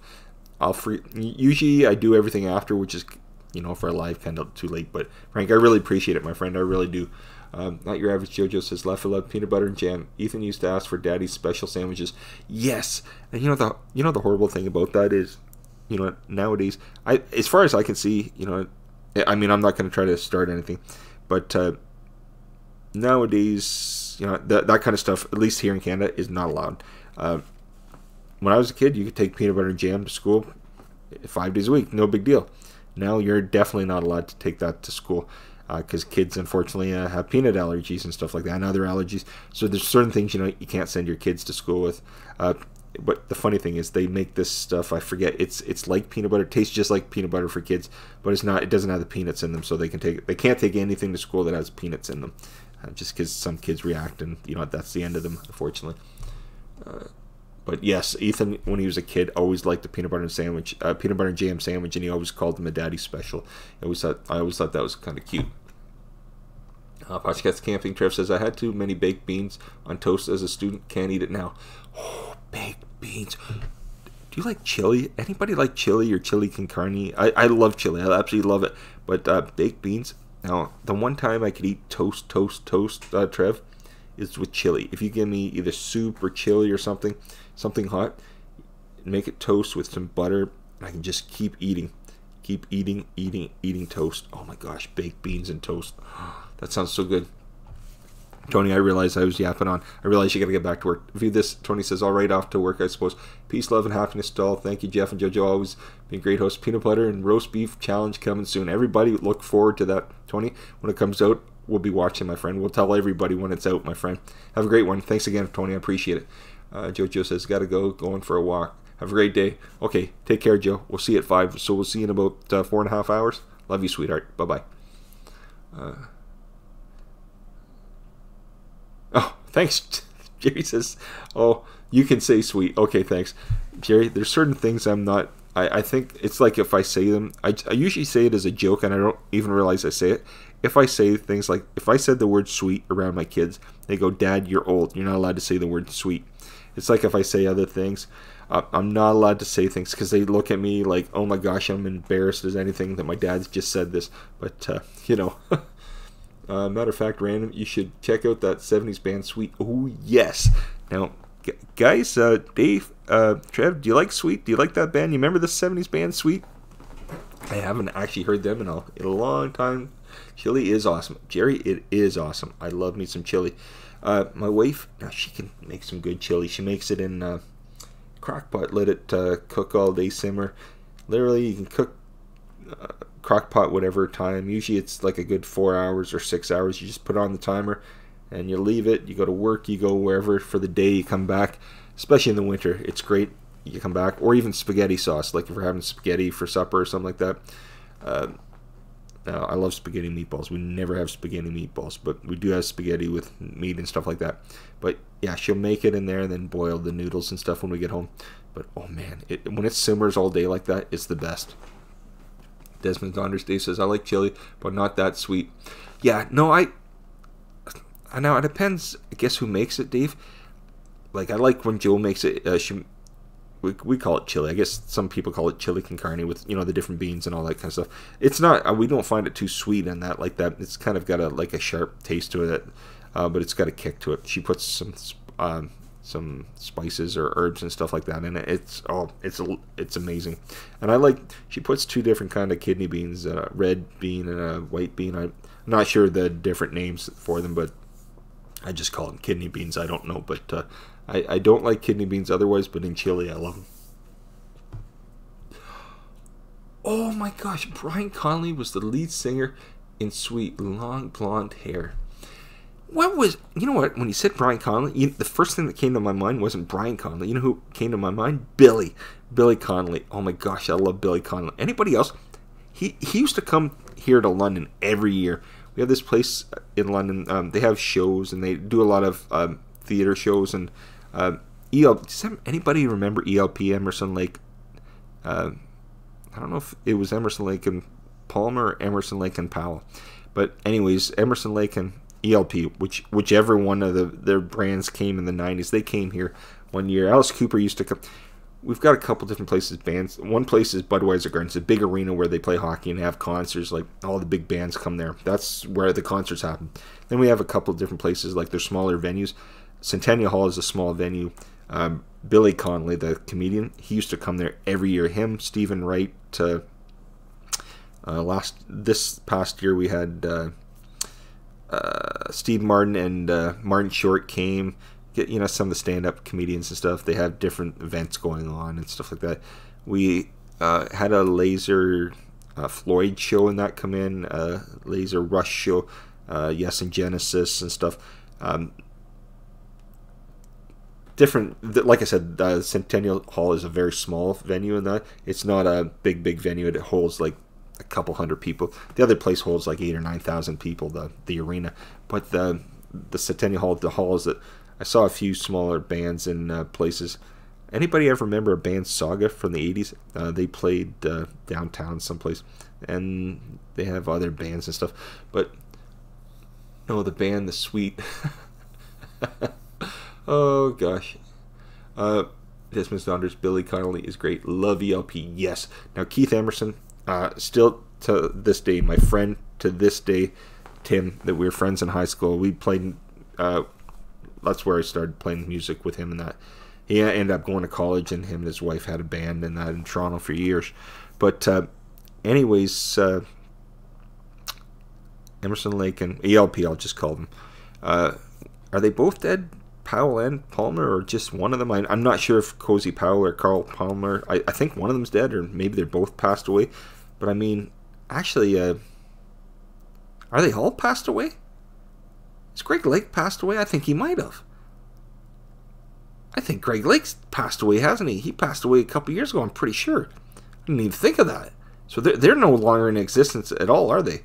[SPEAKER 1] Usually I do everything after, which is, you know, for a live kind of too late. But Frank, I really appreciate it, my friend. I really do. Not your average Jojo says, "Left for love, peanut butter and jam." Ethan used to ask for Daddy's special sandwiches. Yes, and you know the horrible thing about that is, you know, nowadays, as far as I can see, you know, I mean, I'm not going to try to start anything, but nowadays, you know, that kind of stuff, at least here in Canada, is not allowed. When I was a kid, you could take peanut butter and jam to school 5 days a week, no big deal. Now you're definitely not allowed to take that to school because kids, unfortunately, have peanut allergies and stuff like that, and other allergies. So there's certain things, you know, you can't send your kids to school with. But the funny thing is, they make this stuff. I forget. It's like peanut butter. It tastes just like peanut butter for kids, but it's not. It doesn't have the peanuts in them, so they can't take anything to school that has peanuts in them, just because some kids react, and you know that's the end of them, unfortunately. But yes, Ethan, when he was a kid, always liked the peanut butter and jam sandwich, and he always called them a daddy special. I always thought that was kind of cute. Podcast Camping Trev says, "I had too many baked beans on toast as a student. Can't eat it now." Oh, baked beans. Do you like chili? Anybody like chili or chili con carne? I love chili. I absolutely love it. But baked beans. Now, the one time I could eat toast, Trev, is with chili. If you give me either soup or chili or something hot, make it toast with some butter, and I can just keep eating toast. Oh my gosh, baked beans and toast. That sounds so good. Tony, I realized I was yapping on. I realized you got to get back to work. View this. Tony says, all right, off to work, I suppose. Peace, love, and happiness to all. Thank you, Jeff and JoJo. Always been great hosts. Peanut butter and roast beef challenge coming soon. Everybody look forward to that, Tony. When it comes out, we'll be watching, my friend. We'll tell everybody when it's out, my friend. Have a great one. Thanks again, Tony. I appreciate it. JoJo says, got to go. Going for a walk. Have a great day. Okay, take care, Joe. We'll see you at 5. So we'll see you in about 4.5 hours. Love you, sweetheart. Bye-bye. Oh, thanks. Jerry says, oh, you can say sweet. Okay, thanks. Jerry, there's certain things I'm not... I think it's like if I say them... I usually say it as a joke, and I don't even realize I say it. If I say things like... If I said the word sweet around my kids, they go, Dad, you're old. You're not allowed to say the word sweet. It's like if I say other things... I'm not allowed to say things because they look at me like, oh my gosh, I'm embarrassed as anything that my dad's just said this. But, you know... matter of fact, random, you should check out that 70s band Sweet. Oh, yes. Now, guys, Dave, Trev, do you like Sweet? Do you like that band? You remember the 70s band Sweet? I haven't actually heard them in a long time. Chili is awesome. Jerry, it is awesome. I love me some chili. My wife, now she can make some good chili. She makes it in crock-pot. Let it cook all day, simmer. Literally, you can cook... crock-pot whatever time. Usually it's like a good 4 hours or 6 hours. You just put on the timer and you leave it. You go to work, you go wherever for the day, you come back, especially in the winter. It's great. You come back, or even spaghetti sauce, like if we're having spaghetti for supper or something like that. I love spaghetti meatballs. We never have spaghetti meatballs, but we do have spaghetti with meat and stuff like that. But yeah, she'll make it in there and then boil the noodles and stuff when we get home. But oh man, when it simmers all day like that, it's the best. Desmond Donders Dave says, I like chili, but not that sweet. Yeah, no, I know it depends, I guess, who makes it, Dave. Like, I like when Joe makes it. We call it chili. I guess some people call it chili con carne with, you know, the different beans and all that kind of stuff. It's not, we don't find it too sweet and that like that. It's kind of got a sharp taste to it, but it's got a kick to it. She puts some spices or herbs and stuff like that in it. It's amazing. And she puts 2 different kind of kidney beans, a red bean and a white bean. I'm not sure the different names for them, but I just call them kidney beans. I don't know, but I don't like kidney beans otherwise, but in chili I love them. Oh my gosh, Brian Connolly was the lead singer in Sweet, long blonde hair. You know what, when you said Brian Connolly, the first thing that came to my mind wasn't Brian Connolly. You know who came to my mind? Billy Connolly. Oh my gosh, I love Billy Connolly. Anybody else? He used to come here to London every year. We have this place in London, they have shows, and they do a lot of theater shows, and does anybody remember ELP, Emerson Lake? I don't know if it was Emerson Lake and Palmer or Emerson Lake and Powell. But anyways, Emerson Lake and ELP, whichever one of their brands came in the 90s, they came here one year. Alice Cooper used to come. We've got a couple different places, bands. One place is Budweiser Gardens, a big arena where they play hockey and have concerts. Like, all the big bands come there. That's where the concerts happen. Then we have a couple of different places, like they're smaller venues. Centennial Hall is a small venue. Billy Connolly, the comedian, he used to come there every year. Him, Stephen Wright. This past year we had Steve Martin and Martin Short came. Some of the stand-up comedians and stuff. They have different events going on and stuff like that. We had a Laser Floyd show and that come in. Laser Rush show. Yes, and Genesis and stuff. Different, like I said, Centennial Hall is a very small venue in that. It's not a big venue. It holds like a couple hundred people. The other place holds like 8,000 or 9,000 people, the arena. But the Centennial Hall, the halls that I saw a few smaller bands in places. Anybody ever remember a band Saga from the 80s? They played downtown someplace, and they have other bands and stuff. But no, the band, the Sweet. Oh gosh. Desmond Saunders, Billy Connolly is great. Love ELP. Yes. Now Keith Emerson, still to this day, my friend to this day, Tim, that we were friends in high school. We played. That's where I started playing music with him and that. He ended up going to college, and him and his wife had a band and that in Toronto for years. But anyways, Emerson Lake and ELP, I'll just call them. Are they both dead, Powell and Palmer, or just one of them? I'm not sure if Cozy Powell or Carl Palmer. I think one of them's dead, or maybe they're both passed away. But I mean, actually, are they all passed away? Has Greg Lake passed away? I think he might have. I think Greg Lake's passed away, hasn't he? He passed away a couple years ago, I'm pretty sure. I didn't even think of that. So they're no longer in existence at all, are they?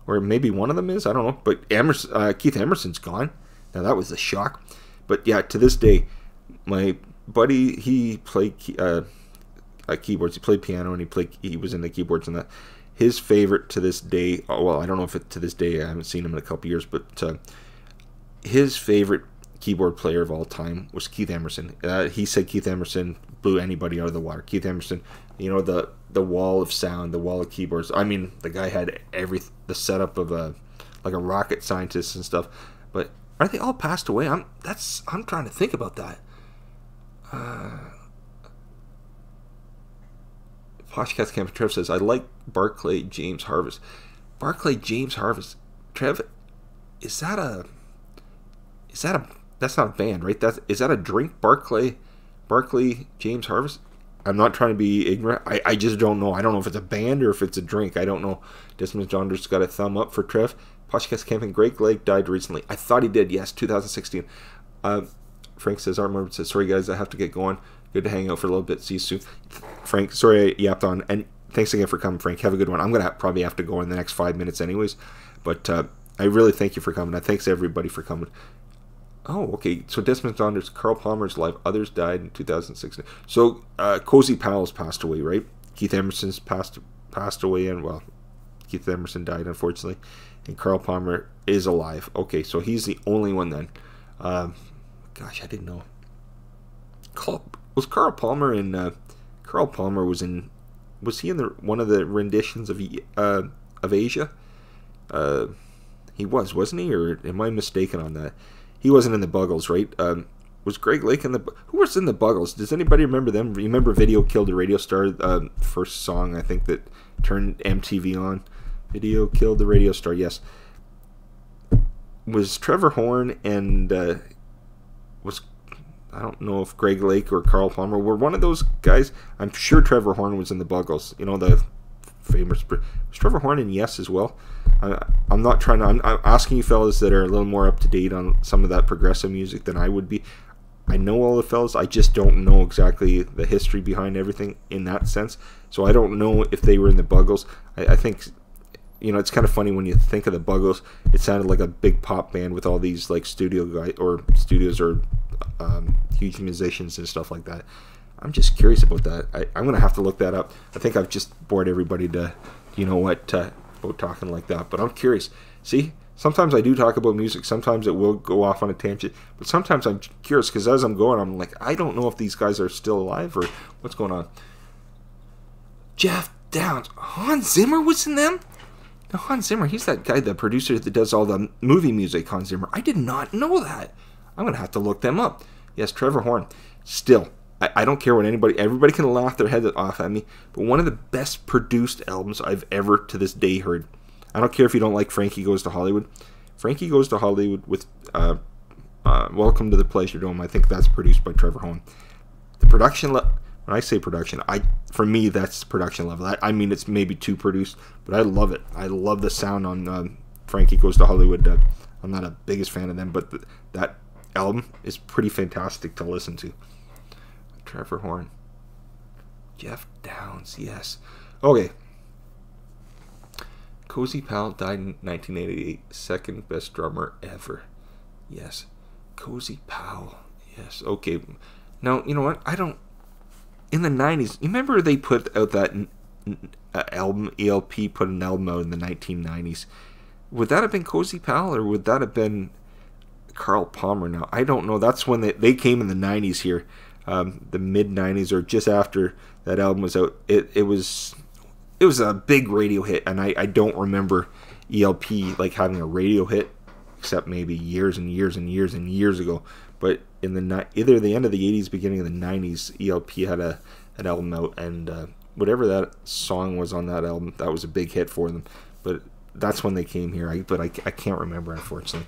[SPEAKER 1] Or maybe one of them is, I don't know. But Keith Emerson's gone. Now that was a shock. But yeah, to this day, my buddy, he played keyboards. He played piano, and he was into keyboards and that. His favorite to this day, well, I don't know if to this day, I haven't seen him in a couple years, but his favorite keyboard player of all time was Keith Emerson. He said Keith Emerson blew anybody out of the water. Keith Emerson, you know, the wall of sound, the wall of keyboards. I mean, the guy had the setup of like a rocket scientist and stuff. But are they all passed away? I'm trying to think about that. Poshcats Camp Trev says, I like Barclay James Harvest. Barclay James Harvest. Trev, is that a that's not a band, right? Is that a drink? Barclay James Harvest? I'm not trying to be ignorant. I just don't know. I don't know if it's a band or if it's a drink. I don't know. Desmond Johnders got a thumb up for Trev. Poshcats Camping, Greg Lake died recently. I thought he did, yes, 2016. Frank says, Art says, sorry guys, I have to get going. Good to hang out for a little bit. See you soon. Frank, sorry I yapped on. And thanks again for coming, Frank. Have a good one. I'm going to probably have to go in the next 5 minutes anyways. But I really thank you for coming. Thanks everybody for coming. Oh, okay. So Desmond Saunders, Carl Palmer's live. Others died in 2016. So Cozy Powell's passed away, right? Keith Emerson's passed away, and well, Keith Emerson died unfortunately, and Carl Palmer is alive. Okay, so he's the only one then. Gosh, I didn't know. Was Carl Palmer in? Carl Palmer was in. Was he in one of the renditions of Asia? He wasn't he? Or am I mistaken on that? He wasn't in the Buggles, right? Was Greg Lake in the... Who was in the Buggles? Does anybody remember them? Remember Video Killed the Radio Star? First song, I think, that turned MTV on. Video Killed the Radio Star, yes. Was Trevor Horn and... I don't know if Greg Lake or Carl Palmer were one of those guys. I'm sure Trevor Horn was in the Buggles. You know, the famous... Was Trevor Horn in Yes as well? I'm not trying to... I'm asking you fellas that are a little more up to date on some of that progressive music than I would be. I know all the fellas. I just don't know exactly the history behind everything in that sense. So I don't know if they were in the Buggles. I think... You know, it's kind of funny when you think of the Buggles. It sounded like a big pop band with all these like studios or huge musicians and stuff like that. I'm just curious about that. I'm going to have to look that up. I think I've just bored everybody to, you know what, about talking like that. But I'm curious. See, sometimes I do talk about music. Sometimes it will go off on a tangent. But sometimes I'm curious because as I'm going, I'm like, I don't know if these guys are still alive or what's going on. Jeff Downs. Hans Zimmer was in them? Now, Hans Zimmer, he's that guy, the producer that does all the movie music, Hans Zimmer. I did not know that. I'm going to have to look them up. Yes, Trevor Horn. Still, I don't care what everybody can laugh their heads off at me, but one of the best produced albums I've ever to this day heard. I don't care if you don't like Frankie Goes to Hollywood. Frankie Goes to Hollywood with Welcome to the Pleasure Dome. I think that's produced by Trevor Horn. The production level, when I say production, for me that's production level. I mean it's maybe too produced, but I love it. I love the sound on Frankie Goes to Hollywood. I'm not a biggest fan of them, but that album is pretty fantastic to listen to. Trevor Horn. Jeff Downs, yes. Okay. Cozy Powell died in 1988. Second best drummer ever. Yes. Cozy Powell. Yes. Okay. Now, you know what? In the 90s, you remember they put out that album, ELP put an album out in the 1990s. Would that have been Cozy Powell or would that have been Carl Palmer? Now, I don't know. That's when they came in the 90s here. The mid-90s or just after that album was out. It was a big radio hit, and I don't remember ELP like having a radio hit except maybe years and years and years and years ago. But in either the end of the 80s, beginning of the 90s, ELP had an album out, and whatever that song was on that album, that was a big hit for them. But that's when they came here. But I can't remember, unfortunately.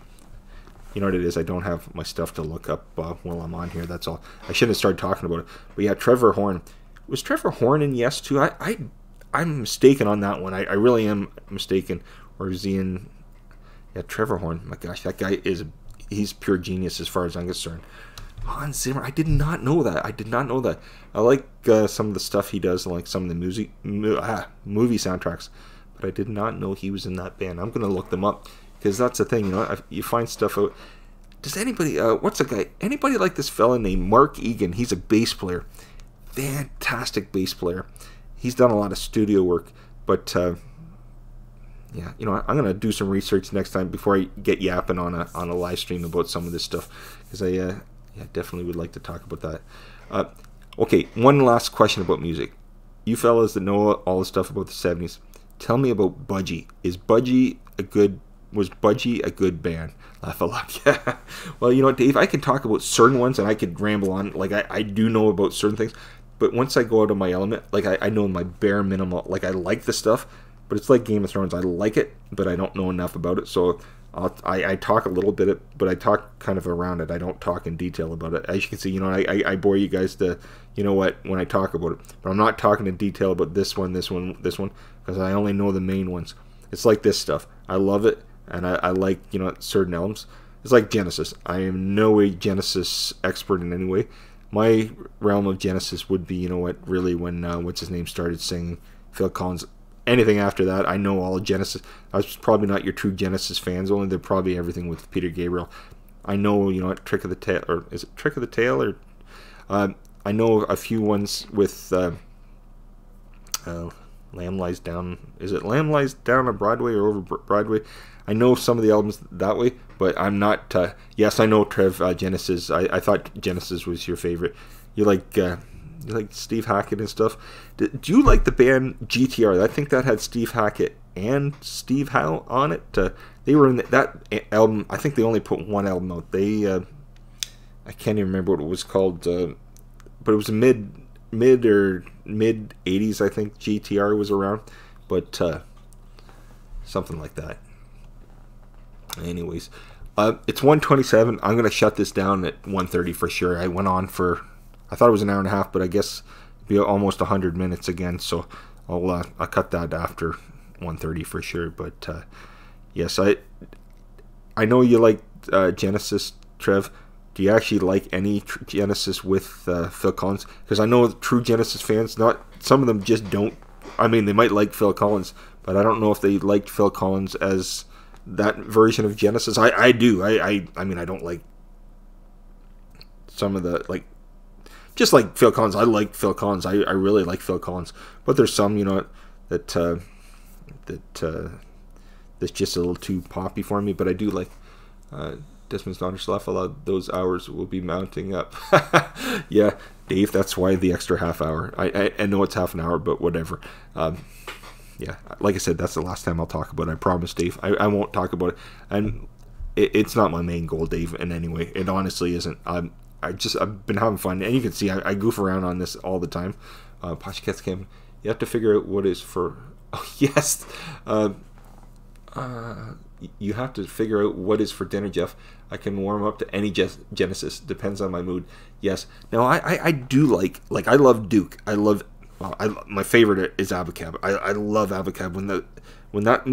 [SPEAKER 1] you know what it is? I don't have my stuff to look up while I'm on here. That's all. I shouldn't have started talking about it. But yeah, Trevor Horn. Was Trevor Horn in Yes too? I'm mistaken on that one. I really am mistaken. Or is he in? Yeah, Trevor Horn. My gosh, that guy he's pure genius as far as I'm concerned. Hans Zimmer. I did not know that. I did not know that. I like some of the stuff he does, like some of the movie soundtracks. But I did not know he was in that band. I'm gonna look them up because that's the thing. You know, you find stuff out. Does anybody? What's a guy? Anybody like this fella named Mark Egan? He's a bass player. Fantastic bass player. He's done a lot of studio work, but yeah, you know, I'm gonna do some research next time before I get yapping on a live stream about some of this stuff, because I definitely would like to talk about that. Okay, one last question about music. You fellas that know all the stuff about the 70s, tell me about Budgie. Was Budgie a good band? Laugh a lot. Yeah. Well, you know, Dave, I can talk about certain ones and I could ramble on. Like I do know about certain things. But once I go out of my element, like I know my bare minimal, like I like the stuff, but it's like Game of Thrones. I like it, but I don't know enough about it. So I talk a little bit, but I talk kind of around it. I don't talk in detail about it. As you can see, you know, I bore you guys to, you know what, when I talk about it. But I'm not talking in detail about this one, because I only know the main ones. It's like this stuff. I love it, and I like, you know, certain albums. It's like Genesis. I am no way Genesis expert in any way. My realm of Genesis would be, you know what, really when, what's his name started singing, Phil Collins. Anything after that, I know all of Genesis. I was probably not your true Genesis fans, only they're probably everything with Peter Gabriel. I know, you know what, Trick of the Tail, or is it Trick of the Tail, or, I know a few ones with, Lamb Lies Down, is it Lamb Lies Down on Broadway or Over Broadway? I know some of the albums that way, but I'm not, yes, I know, Trev, Genesis. I thought Genesis was your favorite. You like Steve Hackett and stuff. Do you like the band GTR? I think that had Steve Hackett and Steve Howe on it. They were in that album. I think they only put one album out. I can't even remember what it was called, but it was a mid 80s, I think GTR was around, but something like that. Anyways, it's 1:27. I'm gonna shut this down at 1:30 for sure. I went on for, I thought it was an hour and a half, but I guess it'd be almost 100 minutes again. So I'll cut that after 1:30 for sure. But yes, I know you like Genesis, Trev. Do you actually like any Genesis with Phil Collins? Because I know true Genesis fans, not some of them just don't. I mean, they might like Phil Collins, but I don't know if they liked Phil Collins as that version of Genesis. I do. I mean, I don't like some of the, like, just like Phil Collins. I like Phil Collins. I really like Phil Collins. But there's some, you know, that's just a little too poppy for me. But I do like Desmond's Daughter Slaffala. Those hours will be mounting up. Yeah, Dave, that's why the extra half hour. I know it's half an hour, but whatever. Yeah, like I said, that's the last time I'll talk about it. I promise, Dave. I won't talk about it. And it's not my main goal, Dave, in any way. It honestly isn't. I've been having fun. And you can see I goof around on this all the time. Podcast Cam, you have to figure out what is for... Oh, yes. You have to figure out what is for dinner, Jeff. I can warm up to any Genesis. Depends on my mood. Yes. Now, I do like I love Duke. My favorite is Abacab. I love Abacab. When that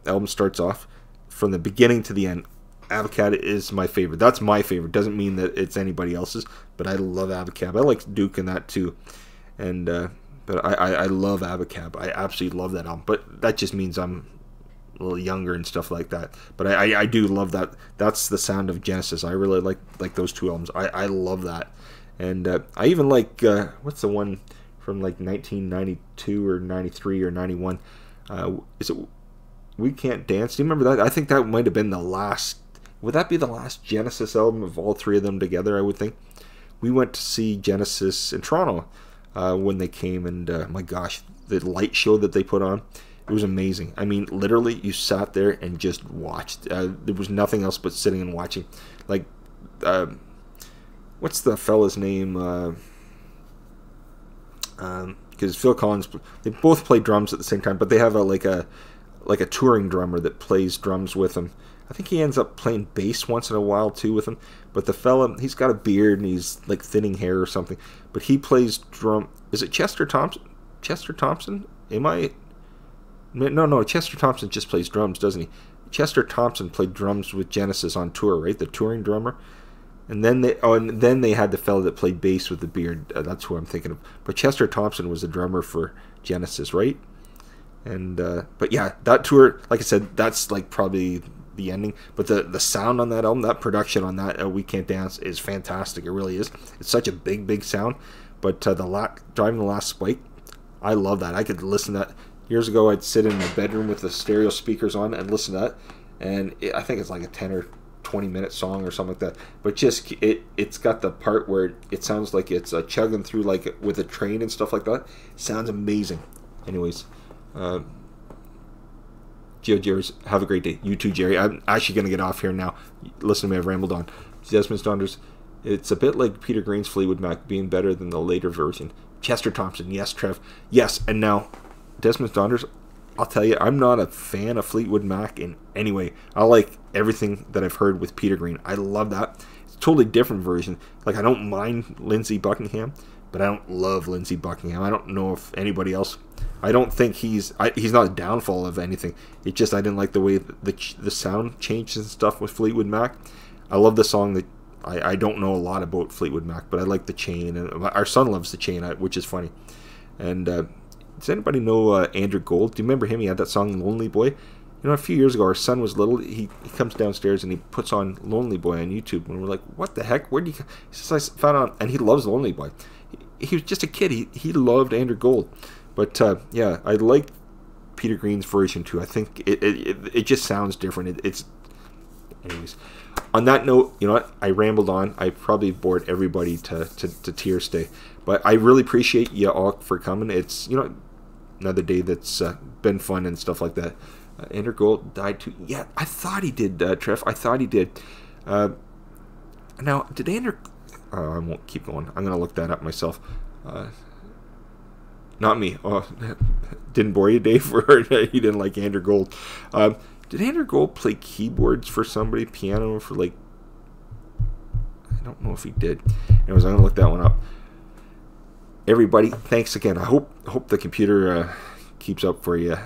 [SPEAKER 1] album starts off, from the beginning to the end, Abacab is my favorite. That's my favorite. Doesn't mean that it's anybody else's, but I love Abacab. I like Duke in that too, and but I love Abacab. I absolutely love that album. But that just means I'm a little younger and stuff like that. But I do love that. That's the sound of Genesis. I really like those two albums. I love that, and I even like what's the one from like 1992 or 93 or 91? Is it We Can't Dance? Do you remember that? I think that might have been the last. Would that be the last Genesis album of all three of them together? I would think. We went to see Genesis in Toronto when they came, and my gosh, the light show that they put on, it was amazing. I mean, literally, you sat there and just watched. There was nothing else but sitting and watching. Like, what's the fella's name? Because Phil Collins, they both play drums at the same time, but they have a touring drummer that plays drums with them. I think he ends up playing bass once in a while too with him. But the fella, he's got a beard and he's like thinning hair or something. But he plays drum. Is it Chester Thompson? Chester Thompson? Am I? No. Chester Thompson just plays drums, doesn't he? Chester Thompson played drums with Genesis on tour, right? The touring drummer. And then they had the fella that played bass with the beard. That's who I'm thinking of. But Chester Thompson was the drummer for Genesis, right? And but yeah, that tour, like I said, that's like probably the ending. But the sound on that album, that production on that We Can't Dance is fantastic. It really is. It's such a big sound. But Driving the Last Spike, I love that. I could listen to that. Years ago, I'd sit in my bedroom with the stereo speakers on and listen to that. And I think it's like a 10 or 20-minute song or something like that. But just it's got the part where it sounds like it's chugging through like with a train and stuff like that. Sounds amazing. Anyways, Jerry's, have a great day. You too, Jerry. I'm actually going to get off here now. Listen to me, I've rambled on. Desmond Saunders, it's a bit like Peter Green's Fleetwood Mac being better than the later version. Chester Thompson, yes, Trev. Yes, and now, Desmond Saunders, I'll tell you, I'm not a fan of Fleetwood Mac in any way. I like everything that I've heard with Peter Green. I love that. It's a totally different version. Like, I don't mind Lindsey Buckingham, but I don't love Lindsey Buckingham. I don't know if anybody else... I don't think he's not a downfall of anything. It's just I didn't like the way the sound changes and stuff with Fleetwood Mac. I love the song that... I don't know a lot about Fleetwood Mac, but I like the chain. And our son loves the chain, which is funny. And... does anybody know Andrew Gold? Do you remember him? He had that song Lonely Boy. You know, a few years ago, our son was little. He comes downstairs and he puts on Lonely Boy on YouTube. And we're like, what the heck? Where did he... He says, I found out... And he loves Lonely Boy. He was just a kid. He loved Andrew Gold. But, yeah, I like Peter Green's version, too. I think it just sounds different. It's... Anyways. On that note, you know what? I rambled on. I probably bored everybody to tears today. But I really appreciate you all for coming. It's, you know... Another day that's been fun and stuff like that. Andrew Gold died too. Yeah, I thought he did, Trev. I thought he did. Now, did Andrew... I won't keep going. I'm going to look that up myself. Not me. Oh, didn't bore you, Dave? Or he didn't like Andrew Gold. Did Andrew Gold play keyboards for somebody? Piano for like... I don't know if he did. Anyways, I'm going to look that one up. Everybody, thanks again. I hope the computer keeps up for you,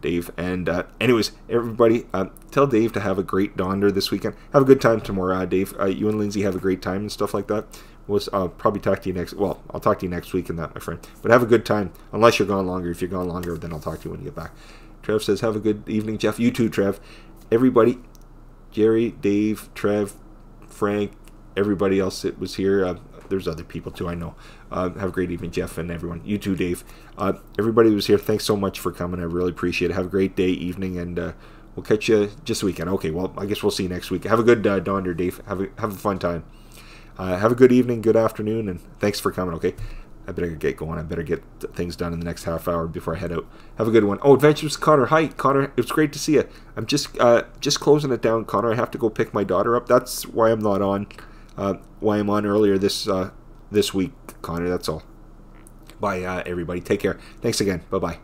[SPEAKER 1] Dave. And anyways, everybody, tell Dave to have a great Donder this weekend. Have a good time tomorrow, Dave. You and Lindsay have a great time and stuff like that. I'll probably talk to you next... Well, I'll talk to you next week and that, my friend. But have a good time, unless you're gone longer. If you're gone longer, then I'll talk to you when you get back. Trev says, have a good evening, Jeff. You too, Trev. Everybody, Jerry, Dave, Trev, Frank, everybody else that was here. There's other people too, I know. Have a great evening, Jeff, and everyone. You too, Dave. Everybody who was here, thanks so much for coming. I really appreciate it. Have a great day, evening, and we'll catch you just the weekend. Okay, well, I guess we'll see you next week. Have a good Donder, Dave. Have a fun time. Have a good evening, good afternoon, and thanks for coming, okay? I better get going. I better get things done in the next half hour before I head out. Have a good one. Oh, Adventures Connor. Hi, Connor. It was great to see you. I'm just closing it down, Connor. I have to go pick my daughter up. That's why I'm not on. Why I'm on earlier this week, Connor. That's all. Bye, everybody. Take care. Thanks again. Bye-bye.